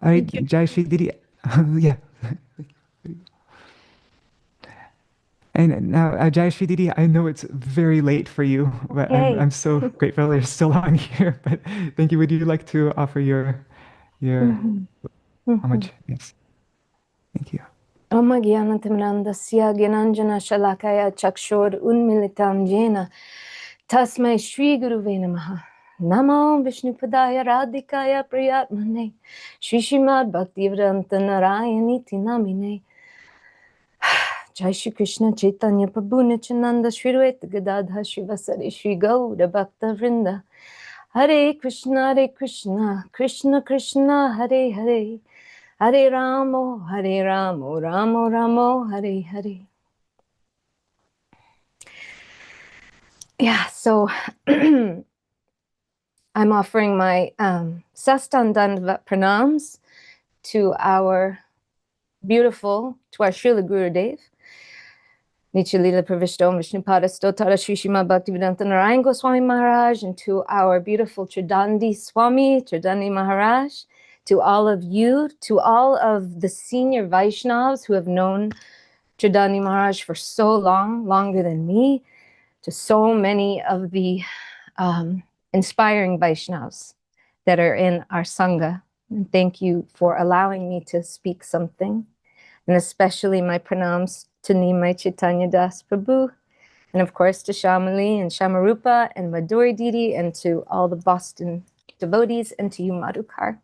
right, Jaya Shree Didi. Yeah. And now, Jaya Shree Didi, I know it's very late for you, but I'm so grateful you're still on here. But thank you. Would you like to offer your homage? Yes. Thank you. Om Jnanatimrandasya Gyananjana Shalakaya Chakshor Unmilitam Jena Tasmai Shri Guruve Namaha Namo Vishnupadaya Radhikaya Priyatmane Śrīpāda Bhaktivedānta Tridaṇḍī Mahārāja Jaya Shri Krishna Caitanya Prabhu Nityananda Shri Gadadha Shivasari Shri Gurudeva Bhaktivedānta Hare Kṛṣṇa, Krishna Krishna, Hare Hare, Hare Ramo, Ramo Ramo, Hare Hare. Yeah, so I'm offering my Sastandandavat pranams to our Śrīla Gurudeva, Nichalila Pravishtom Vishnupāda Stotara Śrīpāda Bhaktivedānta Tridaṇḍī Mahārāja, and to our beautiful Tridaṇḍī Swami, Tridaṇḍī Mahārāja, to all of you, to all of the senior Vaishnavas who have known Tridaṇḍī Mahārāja for so long, longer than me, to so many of the inspiring Vaishnavas that are in our sangha. And thank you for allowing me to speak something. And especially my pranams to Nimai Caitanya Prabhu, and of course to Shyamali and Shyamrupa and Madhuri Didi, and to all the Boston devotees, and to you, Madhukar.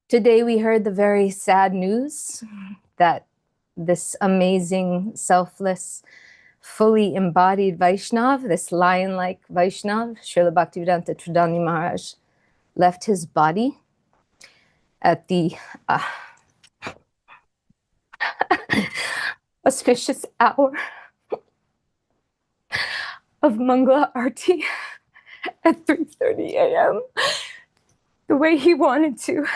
Today we heard the very sad news that this amazing, selfless, fully embodied Vaishnav, this lion-like Vaishnav, Śrīla Bhaktivedānta Tridaṇḍī Mahārāja, left his body at the auspicious hour of Mangala Arti at 3:30 a.m. the way he wanted to,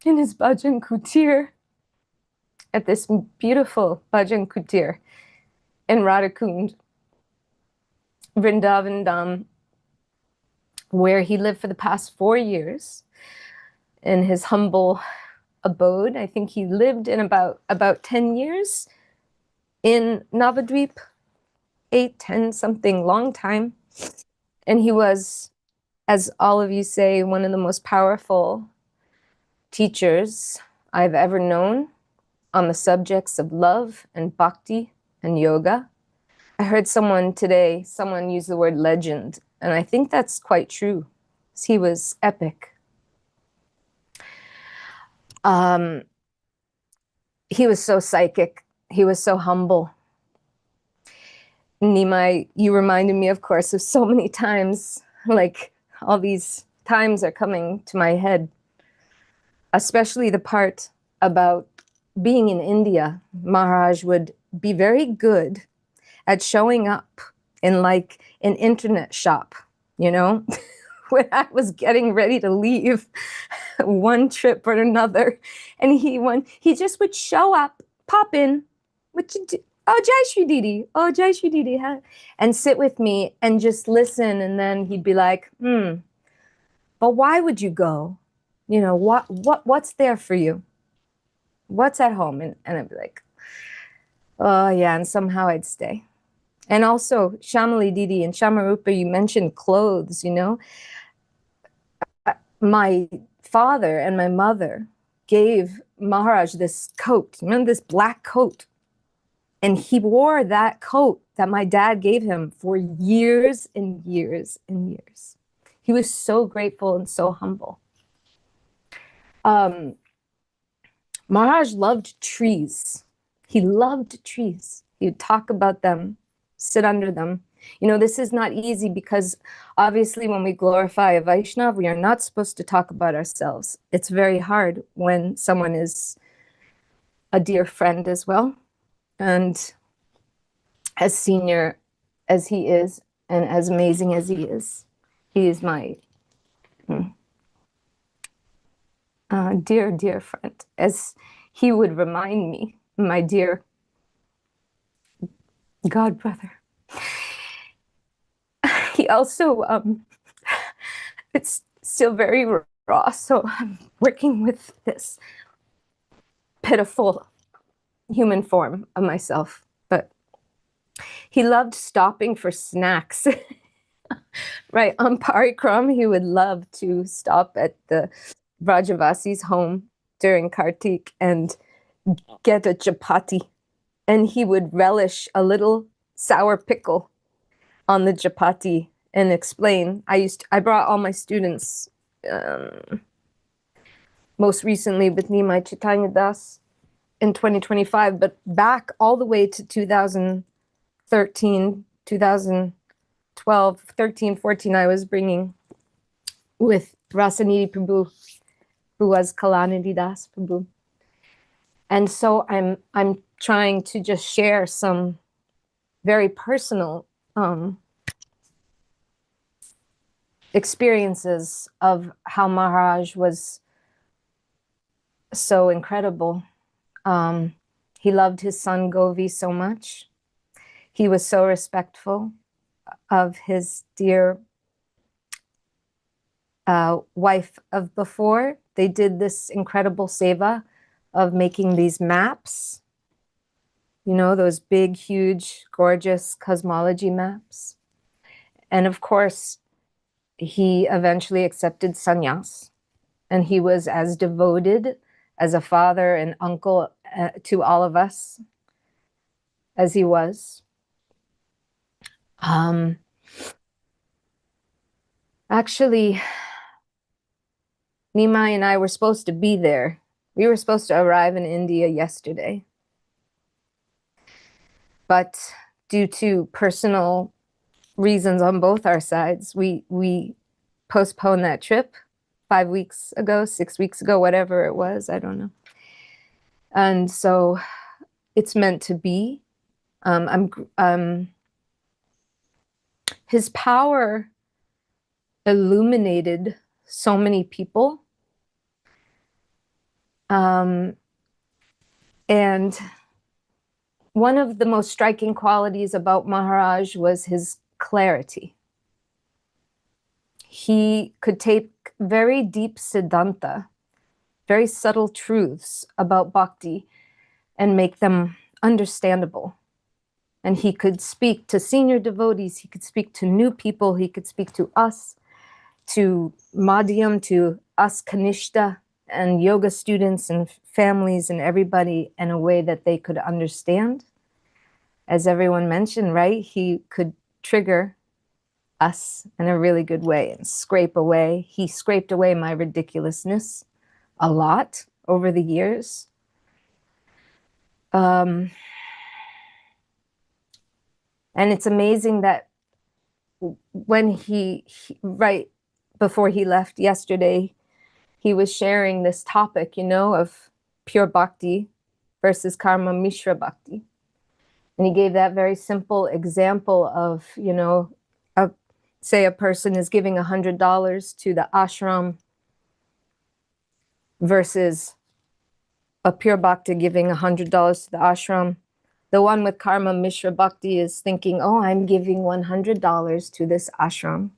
in his bhajan kutir, at this beautiful bhajan kutir in Radha-kuṇḍa, Vrindavan Dham, where he lived for the past 4 years in his humble abode. I think he lived in about 10 years in Navadvip, 8, 10 something, long time. And he was, as all of you say, one of the most powerful teachers I've ever known on the subjects of love and bhakti and yoga. I heard someone use the word legend, and I think that's quite true. He was epic. He was so psychic. He was so humble. Nimai, you reminded me, of course, of so many times, like all these times are coming to my head, especially the part about being in India. Maharaj would be very good at showing up in like an internet shop, you know, when I was getting ready to leave one trip or another. And he just would show up, pop in, what you do? Oh, Jaya Shree Didi. Oh, Jaya Shree Didi. Huh? And sit with me and just listen. And then he'd be like, but why would you go? You know, what's there for you? What's at home? And I'd be like, oh yeah. And somehow I'd stay. And also Shyamali Didi and Shyamrupa, you mentioned clothes, you know. My father and my mother gave Maharaj this coat, remember this black coat? And he wore that coat that my dad gave him for years and years and years. He was so grateful and so humble. Maharaj loved trees. He loved trees. He would talk about them, sit under them. You know, this is not easy because obviously when we glorify a Vaishnava, we are not supposed to talk about ourselves. It's very hard when someone is a dear friend as well. And as senior as he is, and as amazing as he is my dear, dear friend. As he would remind me, my dear God brother. He also, it's still very raw, so I'm working with this pitiful human form of myself. But he loved stopping for snacks. Right, on Parikram, he would love to stop at the Vrajavasi's home during Kartik and get a chapati. And he would relish a little sour pickle on the chapati and explain. I brought all my students, most recently with Nimai Caitanya Das in 2025, but back all the way to 2013, 2000, 12, 13, 14, I was bringing with Rasanidhi Prabhu, who was Kalanidhi Das Prabhu. And so I'm trying to just share some very personal experiences of how Maharaj was so incredible. He loved his son Govi so much. He was so respectful of his dear wife of before. They did this incredible seva of making these maps, you know, those big, huge, gorgeous cosmology maps. And of course, he eventually accepted sannyas, and he was as devoted as a father and uncle to all of us as he was. Actually, Nimai and I were supposed to be there. We were supposed to arrive in India yesterday. But due to personal reasons on both our sides, we postponed that trip 5 weeks ago, 6 weeks ago, whatever it was, I don't know. And so it's meant to be. His power illuminated so many people. And one of the most striking qualities about Maharaj was his clarity. He could take very deep siddhanta, very subtle truths about bhakti, and make them understandable. And he could speak to senior devotees, he could speak to new people, he could speak to us, to Madhyam, to us Kanishta, and yoga students and families and everybody in a way that they could understand. As everyone mentioned, right? He could trigger us in a really good way and scrape away. He scraped away my ridiculousness a lot over the years. And it's amazing that when he right before he left yesterday, he was sharing this topic, you know, of pure bhakti versus karma mishra bhakti. And he gave that very simple example of, you know, say a person is giving $100 to the ashram versus a pure bhakti giving $100 to the ashram. The one with karma mishra bhakti is thinking, oh, I'm giving $100 to this ashram.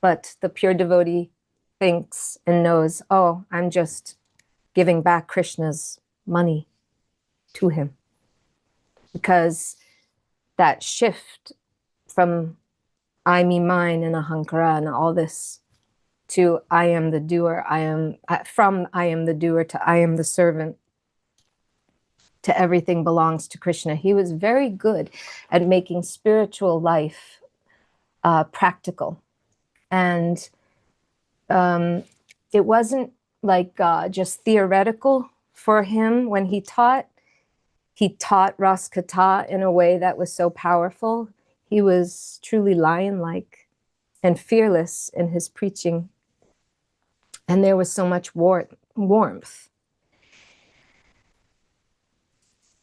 But the pure devotee thinks and knows, oh, I'm just giving back Krishna's money to him. Because that shift from I, me, mine, and ahankara and all this to I am the doer, from I am the doer to I am the servant, to everything belongs to Krishna. He was very good at making spiritual life practical. And it wasn't like just theoretical for him when he taught. He taught Ras Katha in a way that was so powerful. He was truly lion-like and fearless in his preaching. And there was so much warmth.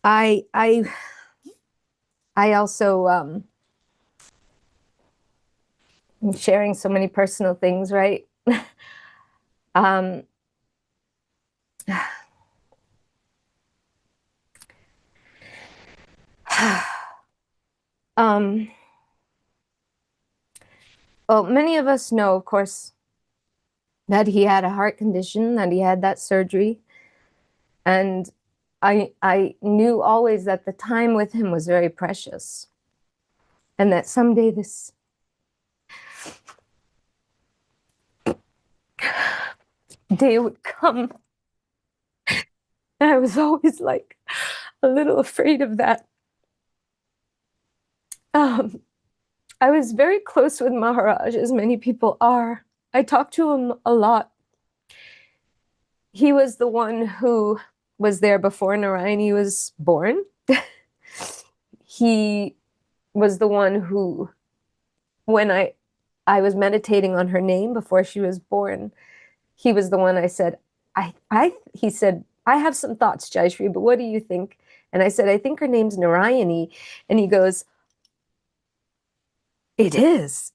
I also, I'm sharing so many personal things, right? Well, many of us know, of course, that he had a heart condition, that he had that surgery. And I knew always that the time with him was very precious. And that someday this day would come. And I was always like a little afraid of that. I was very close with Maharaj, as many people are. I talked to him a lot. He was the one who was there before Narayani was born. He was the one who when I was meditating on her name before she was born, he was the one I said, he said, I have some thoughts, Jaya Shree, but what do you think? And I said, I think her name's Narayani. And he goes, it is.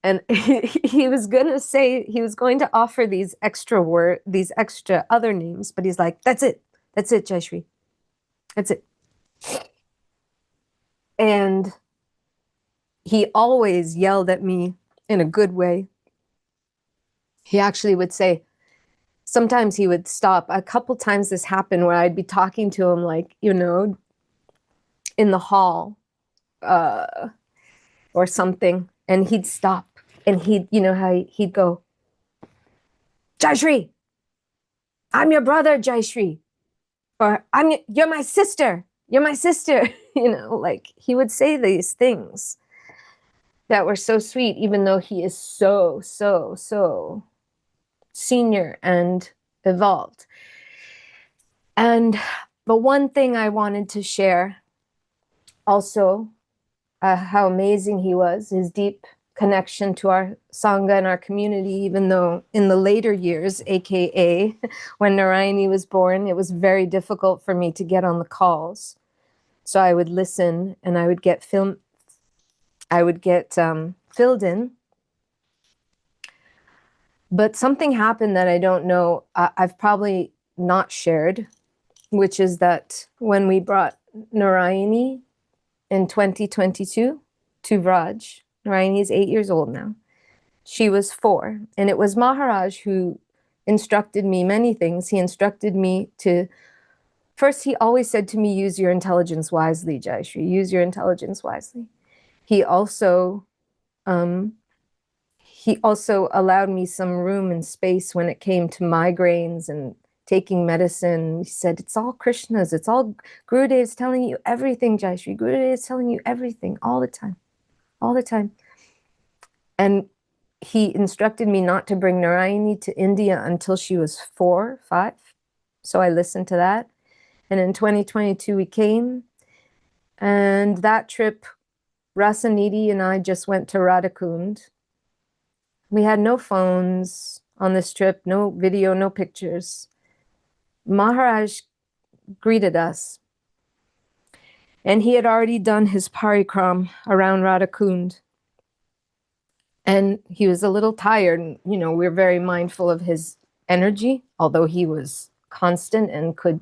And he was going to say, he was going to offer these extra other names, but he's like, that's it, Jaya Shree. That's it. And he always yelled at me in a good way. He actually would say, sometimes he would stop. A couple times this happened where I'd be talking to him, like, you know, in the hall or something, and he'd stop and he'd, you know how he'd go, Jaya Shree, I'm your brother, Jaya Shree, or you're my sister, you know, like he would say these things that were so sweet, even though he is so senior and evolved. And the one thing I wanted to share also, how amazing he was, his deep connection to our sangha and our community, even though in the later years, aka when Narayani was born, it was very difficult for me to get on the calls. So I would listen and I would get filled in. But something happened that I don't know, I've probably not shared, which is that when we brought Narayani in 2022 to Vraj, Narayani is 8 years old now. She was 4. And it was Maharaj who instructed me many things. He instructed me to, first he always said to me, use your intelligence wisely, Jaya Shree, use your intelligence wisely. He also allowed me some room and space when it came to migraines and taking medicine. He said, it's all Krishna's. It's all Gurudev's telling you everything, Jaya Shree. Gurudev is telling you everything all the time. All the time. And he instructed me not to bring Narayani to India until she was 4, 5. So I listened to that. And in 2022, we came. And that trip, Rasa Nidhi and I just went to Radha-kuṇḍa. We had no phones on this trip, no video, no pictures. Maharaj greeted us. And he had already done his parikram around Radha-kuṇḍa. And he was a little tired. And, you know, we're very mindful of his energy, although he was constant and could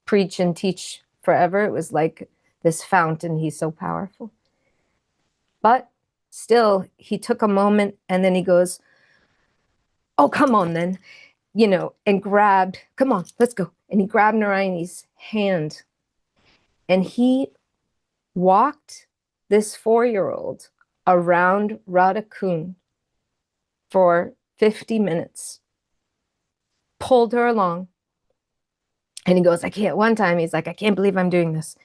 preach and teach forever. It was like this fountain. He's so powerful. But still, he took a moment and then he goes, oh, come on then, you know, and grabbed, come on, let's go. And he grabbed Narayani's hand and he walked this 4-year-old around Radha-kuṇḍa for 50 minutes, pulled her along. And he goes, one time he's like, I can't believe I'm doing this.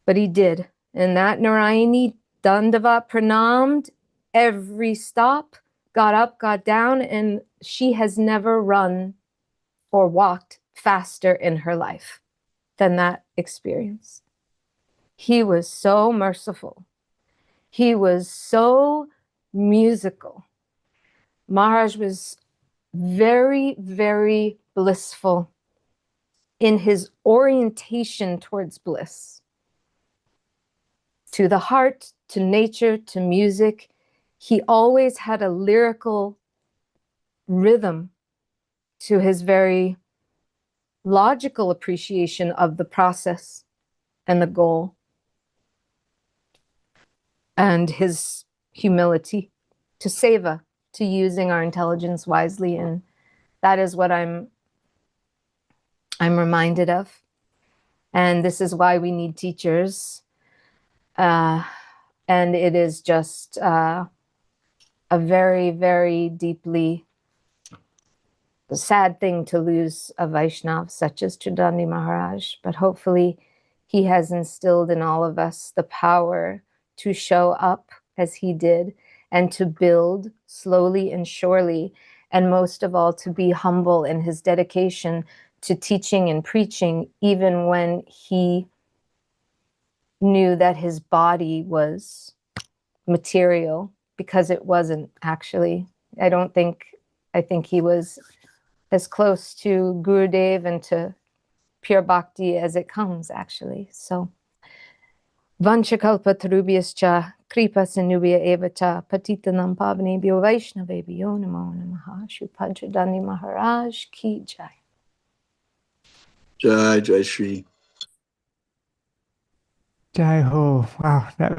But he did. And that Narayani Dandavat pranamd every stop, got up, got down, and she has never run or walked faster in her life than that experience. He was so merciful. He was so musical. Maharaj was very, very blissful in his orientation towards bliss. To the heart, to nature, to music. He always had a lyrical rhythm to his very logical appreciation of the process and the goal. And his humility to seva, to using our intelligence wisely. And that is what I'm reminded of. And this is why we need teachers. And it is just a very, very deeply sad thing to lose a Vaishnav such as Tridaṇḍī Mahārāja. But hopefully he has instilled in all of us the power to show up as he did and to build slowly and surely, and most of all to be humble in his dedication to teaching and preaching, even when he knew that his body was material, because it wasn't actually. I think he was as close to Gurudev and to pure bhakti as it comes, actually. So, Vanchakalpa tarubhyascha kripa sinubhya evacha patitanam pavanebhyo vaishnavebhyo namo namaha. Śrīpāda Tridaṇḍī Mahārāja ki jai. Jai, Jai Shri. Jai Ho. Wow, that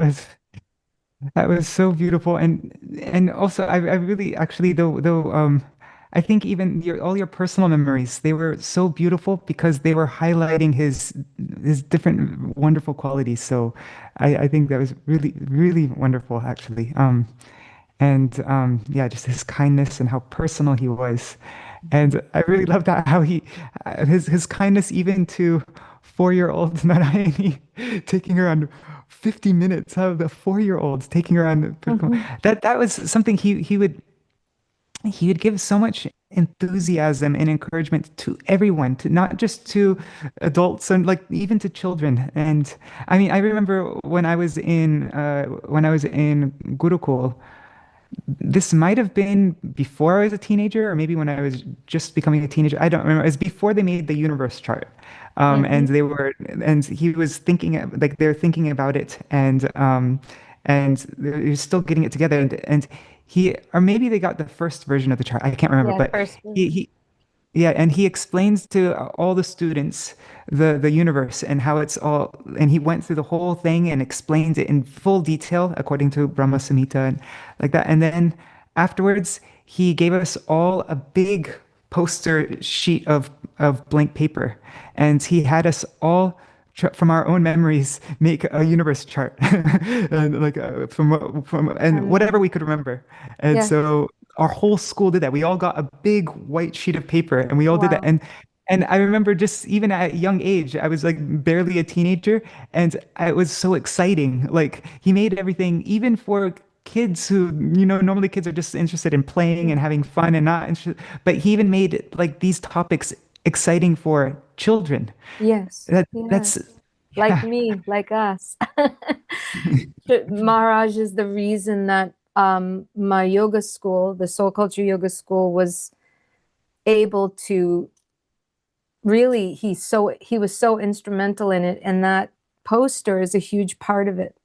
was so beautiful, and also I really actually though I think even all your personal memories, they were so beautiful because they were highlighting his different wonderful qualities. So I think that was really, really wonderful actually. Yeah, just his kindness and how personal he was. And I really love that how his kindness even to 4-year-old Narayani, taking her on 50 minutes, how the 4-year-olds taking her on that was something he would give so much enthusiasm and encouragement to everyone, to not just to adults and like even to children. And I mean, I remember when I was in Gurukul, this might have been before I was a teenager, or maybe when I was just becoming a teenager. I don't remember. It was before they made the universe chart, and he was thinking like they're thinking about it, and they're still getting it together, and or maybe they got the first version of the chart. I can't remember, but yeah, and he explains to all the students the universe and how it's all, and he went through the whole thing and explains it in full detail according to Brahma Samhita and like that. And then afterwards, he gave us all a big poster sheet of blank paper, and he had us all from our own memories make a universe chart and like from and whatever we could remember. And so our whole school did that. We all got a big white sheet of paper and we all did that. And I remember just even at a young age, I was like barely a teenager, and it was so exciting. Like he made everything, even for kids who, normally kids are just interested in playing and having fun and not interested, but he even made like these topics exciting for children. Yes. That's like me, like us. Maharaj is the reason that my yoga school, the Soul Culture Yoga School, was able to really, he was so instrumental in it, and that poster is a huge part of it.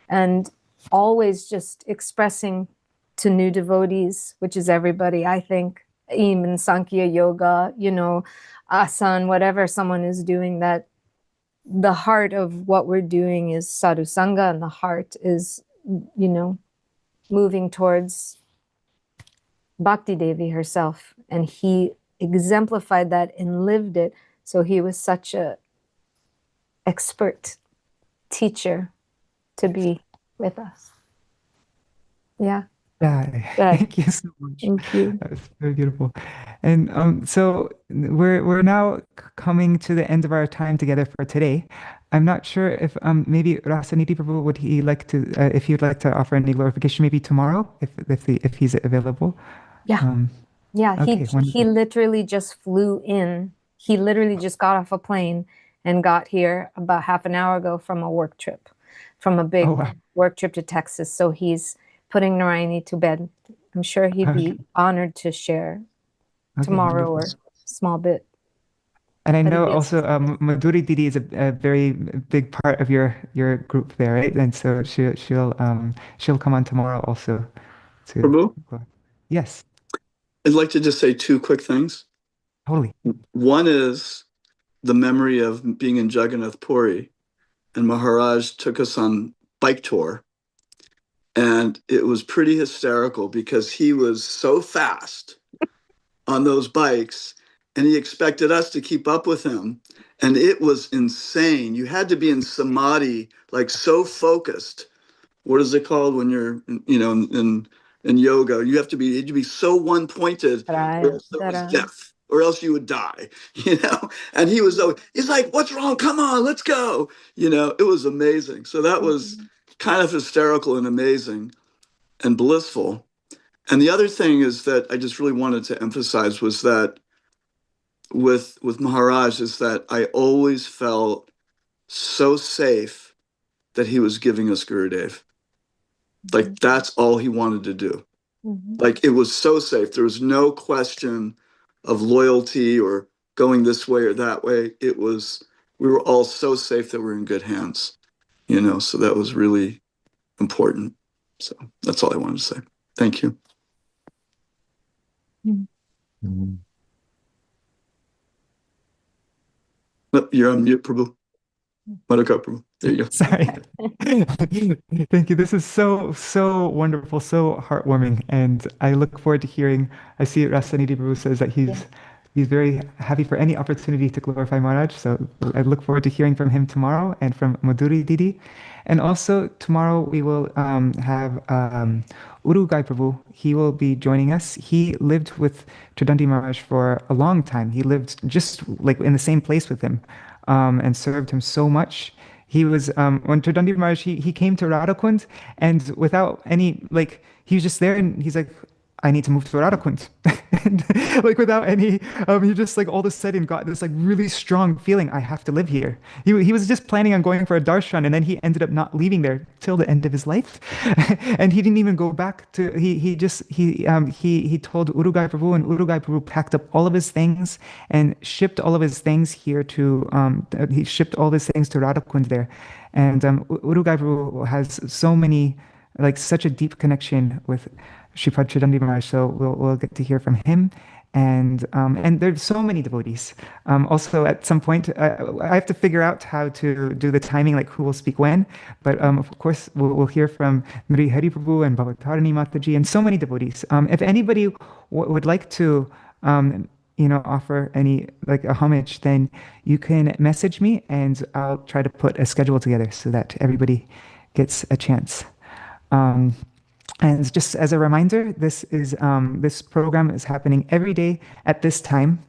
And always just expressing to new devotees, which is everybody, I think, even Sankhya Yoga, Asan, whatever someone is doing, that the heart of what we're doing is sadhu sangha, and the heart is, moving towards Bhakti Devi herself. And he exemplified that and lived it. So he was such a expert teacher to be with us. Yeah. Thank you so much. Thank you. That was very beautiful. And so we're now coming to the end of our time together for today. I'm not sure if maybe Rasaniti Prabhu, would he like to if you'd like to offer any glorification maybe tomorrow if he's available. Yeah. Okay, he literally just flew in. He literally just got off a plane and got here about half an hour ago from a work trip, from a big work trip to Texas. So he's putting Narayani to bed. I'm sure he'd be honored to share tomorrow or a small bit. And I know also Madhuri Didi is a very big part of your group there, right? And so she'll come on tomorrow also. Prabhu? Yes. I'd like to just say 2 quick things. Totally. One is the memory of being in Jagannath Puri, and Maharaj took us on bike tour. And it was pretty hysterical because he was so fast on those bikes, and he expected us to keep up with him. And it was insane. You had to be in samadhi, like so focused. What is it called when you're, in yoga? You have to be so one-pointed, or else there was death, or else you would die, And he's like, what's wrong? Come on, let's go. It was amazing. So that was kind of hysterical and amazing and blissful. And the other thing is that I just really wanted to emphasize was that with Maharaj is that I always felt so safe that he was giving us Gurudev. Like that's all he wanted to do. Like it was so safe. There was no question of loyalty or going this way or that way. It was, we were all so safe that we're in good hands, you know, so that was really important. So that's all I wanted to say. Thank you. Oh, you're on mute, Prabhu. Prabhu. There you go. Sorry. Thank you. This is so wonderful, so heartwarming, and I look forward to hearing. I see Rasanidhi Prabhu says that he's very happy for any opportunity to glorify Maharaj. So I look forward to hearing from him tomorrow and from Madhuri Didi. And also tomorrow we will have Urugai Prabhu. He will be joining us. He lived with Tridaṇḍī Maharaj for a long time. He lived just like in the same place with him and served him so much. He was, when Tridaṇḍī Maharaj, he came to Radha-kuṇḍa, and without any, like, he was just there and he's like, I need to move to Radha-kuṇḍa. And like without any, he just like all of a sudden got this like really strong feeling, I have to live here. He was just planning on going for a darshan, and then he ended up not leaving there till the end of his life. And he didn't even go back to, he told Urugai Prabhu, and Urugai Prabhu packed up all of his things and shipped all of his things here to, he shipped all his things to Radha-kuṇḍa there. And Urugai Prabhu has so many, like such a deep connection with Śrīpāda Tridaṇḍī Mahārāja, so we'll get to hear from him, and there's so many devotees. Also, at some point, I have to figure out how to do the timing, like who will speak when. But of course, we'll hear from Mri Hari Prabhu and Bhavatarani Mataji, and so many devotees. If anybody would like to, offer any like a homage, then you can message me, and I'll try to put a schedule together so that everybody gets a chance. And just as a reminder, this program is happening every day at this time,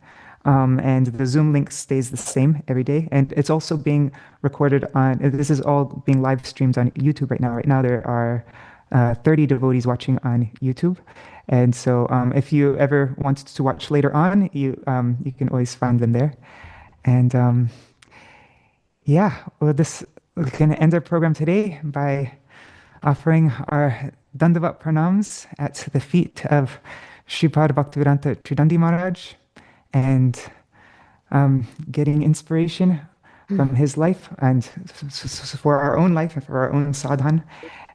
and the Zoom link stays the same every day. And it's also being recorded on. This is all being live streamed on YouTube right now. Right now there are 30 devotees watching on YouTube, and so if you ever want to watch later on, you can always find them there. And we're going to end our program today by offering our Dandavat Pranams at the feet of Śrīpāda Bhaktivedānta Tridaṇḍī Mahārāja, and getting inspiration from his life, and for our own life and for our own sadhana.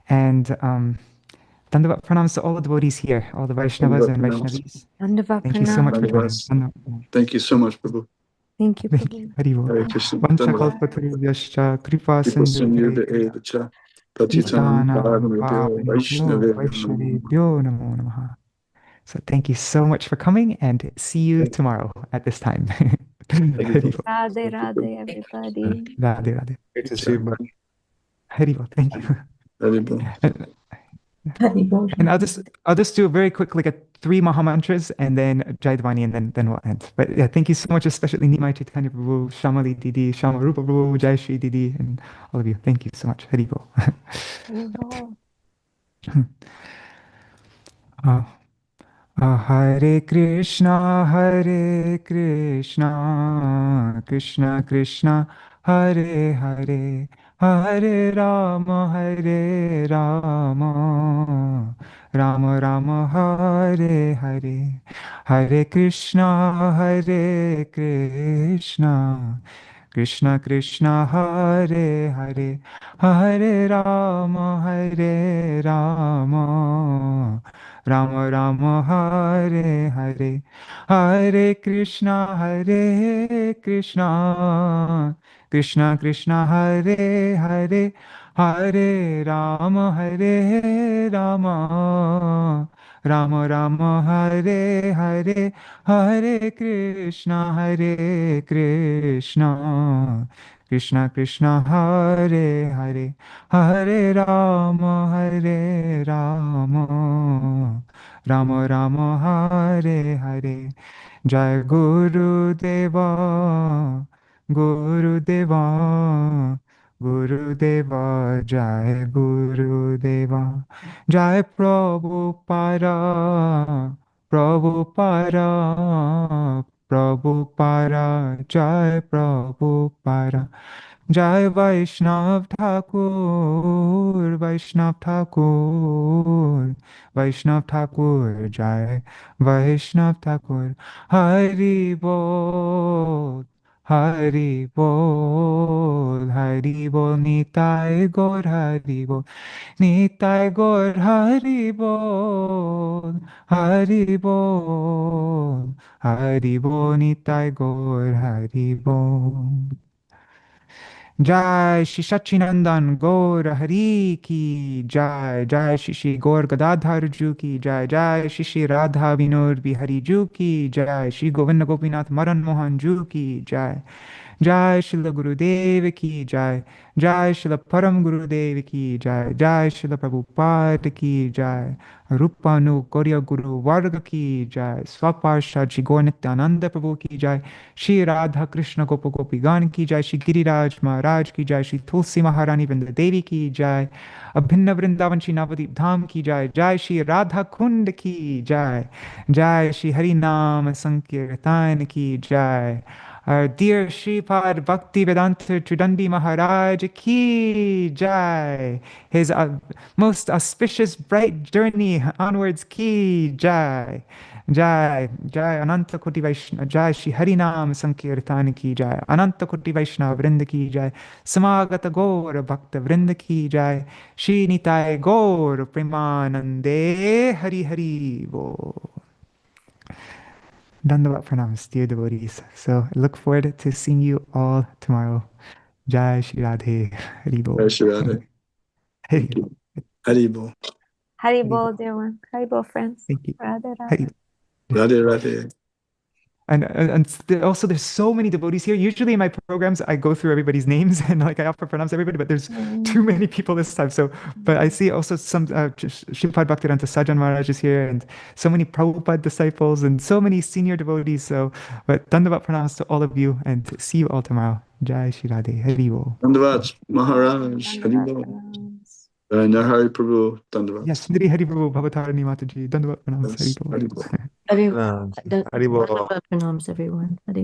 And Dandavat Pranams to all the devotees here, all the Vaishnavas and Vaishnavis. Thank you so much for joining. Thank you so much, Prabhu. Thank you, Prabhu. Hare Krishna. Vanchakalpatarubhyascha kripa sindhubhyo Patitanam Vaishnavebhyo namo namaha. So thank you so much for coming, and see you tomorrow at this time. Radhe Radhe, everybody. Radhe Radhe. Great to see you. Haribol, thank you. Haribol. And I'll just do a very quick, like a 3 Maha mantras, and then Jaidvani, and then we'll end. But yeah, thank you so much, especially Nimai Caitanya Prabhu, Shyamali Didi, Shyamrupa Prabhu, Jaya Shree Didi, and all of you. Thank you so much. Haribol. Hare Krishna, Hare Krishna, Krishna Krishna, Hare Hare, Hare Rama, Hare Rama, Rama Rama, Hare Hare, Hare Krishna, Hare Krishna, Krishna Krishna, Hare Hare, Hare Rama, Hare Rama, Rama Rama, Hare Hare, Hare Krishna, Hare Krishna, Krishna Krishna, Hare Hare, Hare Rama, Hare Rama, Rama Rama, Hare Hare, Hare Krishna, Hare Krishna, Krishna Krishna, Hare Hare, Hare Rama, Hare Rama, Rama Rama, Hare Hare. Jaya Gurudeva, Gurudeva, Gurudeva, Jaya Gurudeva, Jaya Prabhupada, Prabhupada, Prabhupada, Jaya Prabhupada, Jai Vaishnav Thakur, Vaishnav Thakur, Vaishnav Thakur, Jai Vaishnav Thakur. Hari Bol, Hari Bol, Hari Bol, Nitai Gaur Hari Bol, Nitai Gaur Hari Bol, Hari Bol, Hari Bol, Nitai Gaur Hari Bol. Jai Shri Sachinandan Gaur Hari Ki Jai, Jai Shri Shri Gaur Gadadhar Ju Ki Jai, Jai Shri Shri Radha Vinod Bihari Ju Ki Jai, Shri Govinda Gopinath Madan Mohan Ju Ki Jai, Jai Śrīla Gurudeva ki Jai, Jai Śrīla Param Gurudeva ki Jai, Jai Śrīla Prabhupada ki Jai, Rupanu Gauriya Guru Varga ki Jai, Swaparshad Shri Gaur Nityananda Prabhu ki Jai, Shri Radha-Kṛṣṇa Gopa Gopigan ki Jai, Shri Giriraj Maharaj ki Jai, Shri Tulsi Maharani Vrinda Devi ki Jai, Abhinna Vrindavan Shri Navadip Dham ki Jai, Jai Shri Rādhā-kuṇḍa ki Jai, Jai Shri Hari Nama Sankirtan ki Jai. Our dear Śrīpāda Bhaktivedānta Tridaṇḍī Mahārāja ki Jai. His most auspicious bright journey onwards ki Jai. Jai, Jai Ananta Koti Vaishnava, Jai Shri Harinam Sankirtan ki Jai, Ananta Koti Vaishnava Vrinda ki Jai, Samagata Gaura Bhakta Vrinda ki Jai, Shri Nitai Gaur Premanande Hari Hari Bo. Dandavat pranams, dear devotees. So I look forward to seeing you all tomorrow. Jai Shri Radhe, Hari Bol. Jai Shri Radhe. Thank you. Hari Bol. Hari Bol, dear one. Hari Bol, friends. Thank you. Radhe, Hari. Radhe Radhe. And also there's so many devotees here. Usually in my programs I go through everybody's names and like I offer pranams to everybody, but there's too many people this time. So, but I see also some Śrīpāda Bhaktivedānta Sajjan Maharaj is here, and so many Prabhupada disciples and so many senior devotees. So, but Dandavat pranams to all of you and see you all tomorrow. Jai Shri Radhe, Hari Bol. Dandavat Maharaj, Hari Bol. Narhari Prabhu, Dandavat. Yes, Niri Hari Prabhu, Bhavatarani Mataji, Dandavat pranams, Hari Bol. Hari Bol. Hari Bol. Dandavat pranams, everyone. Hari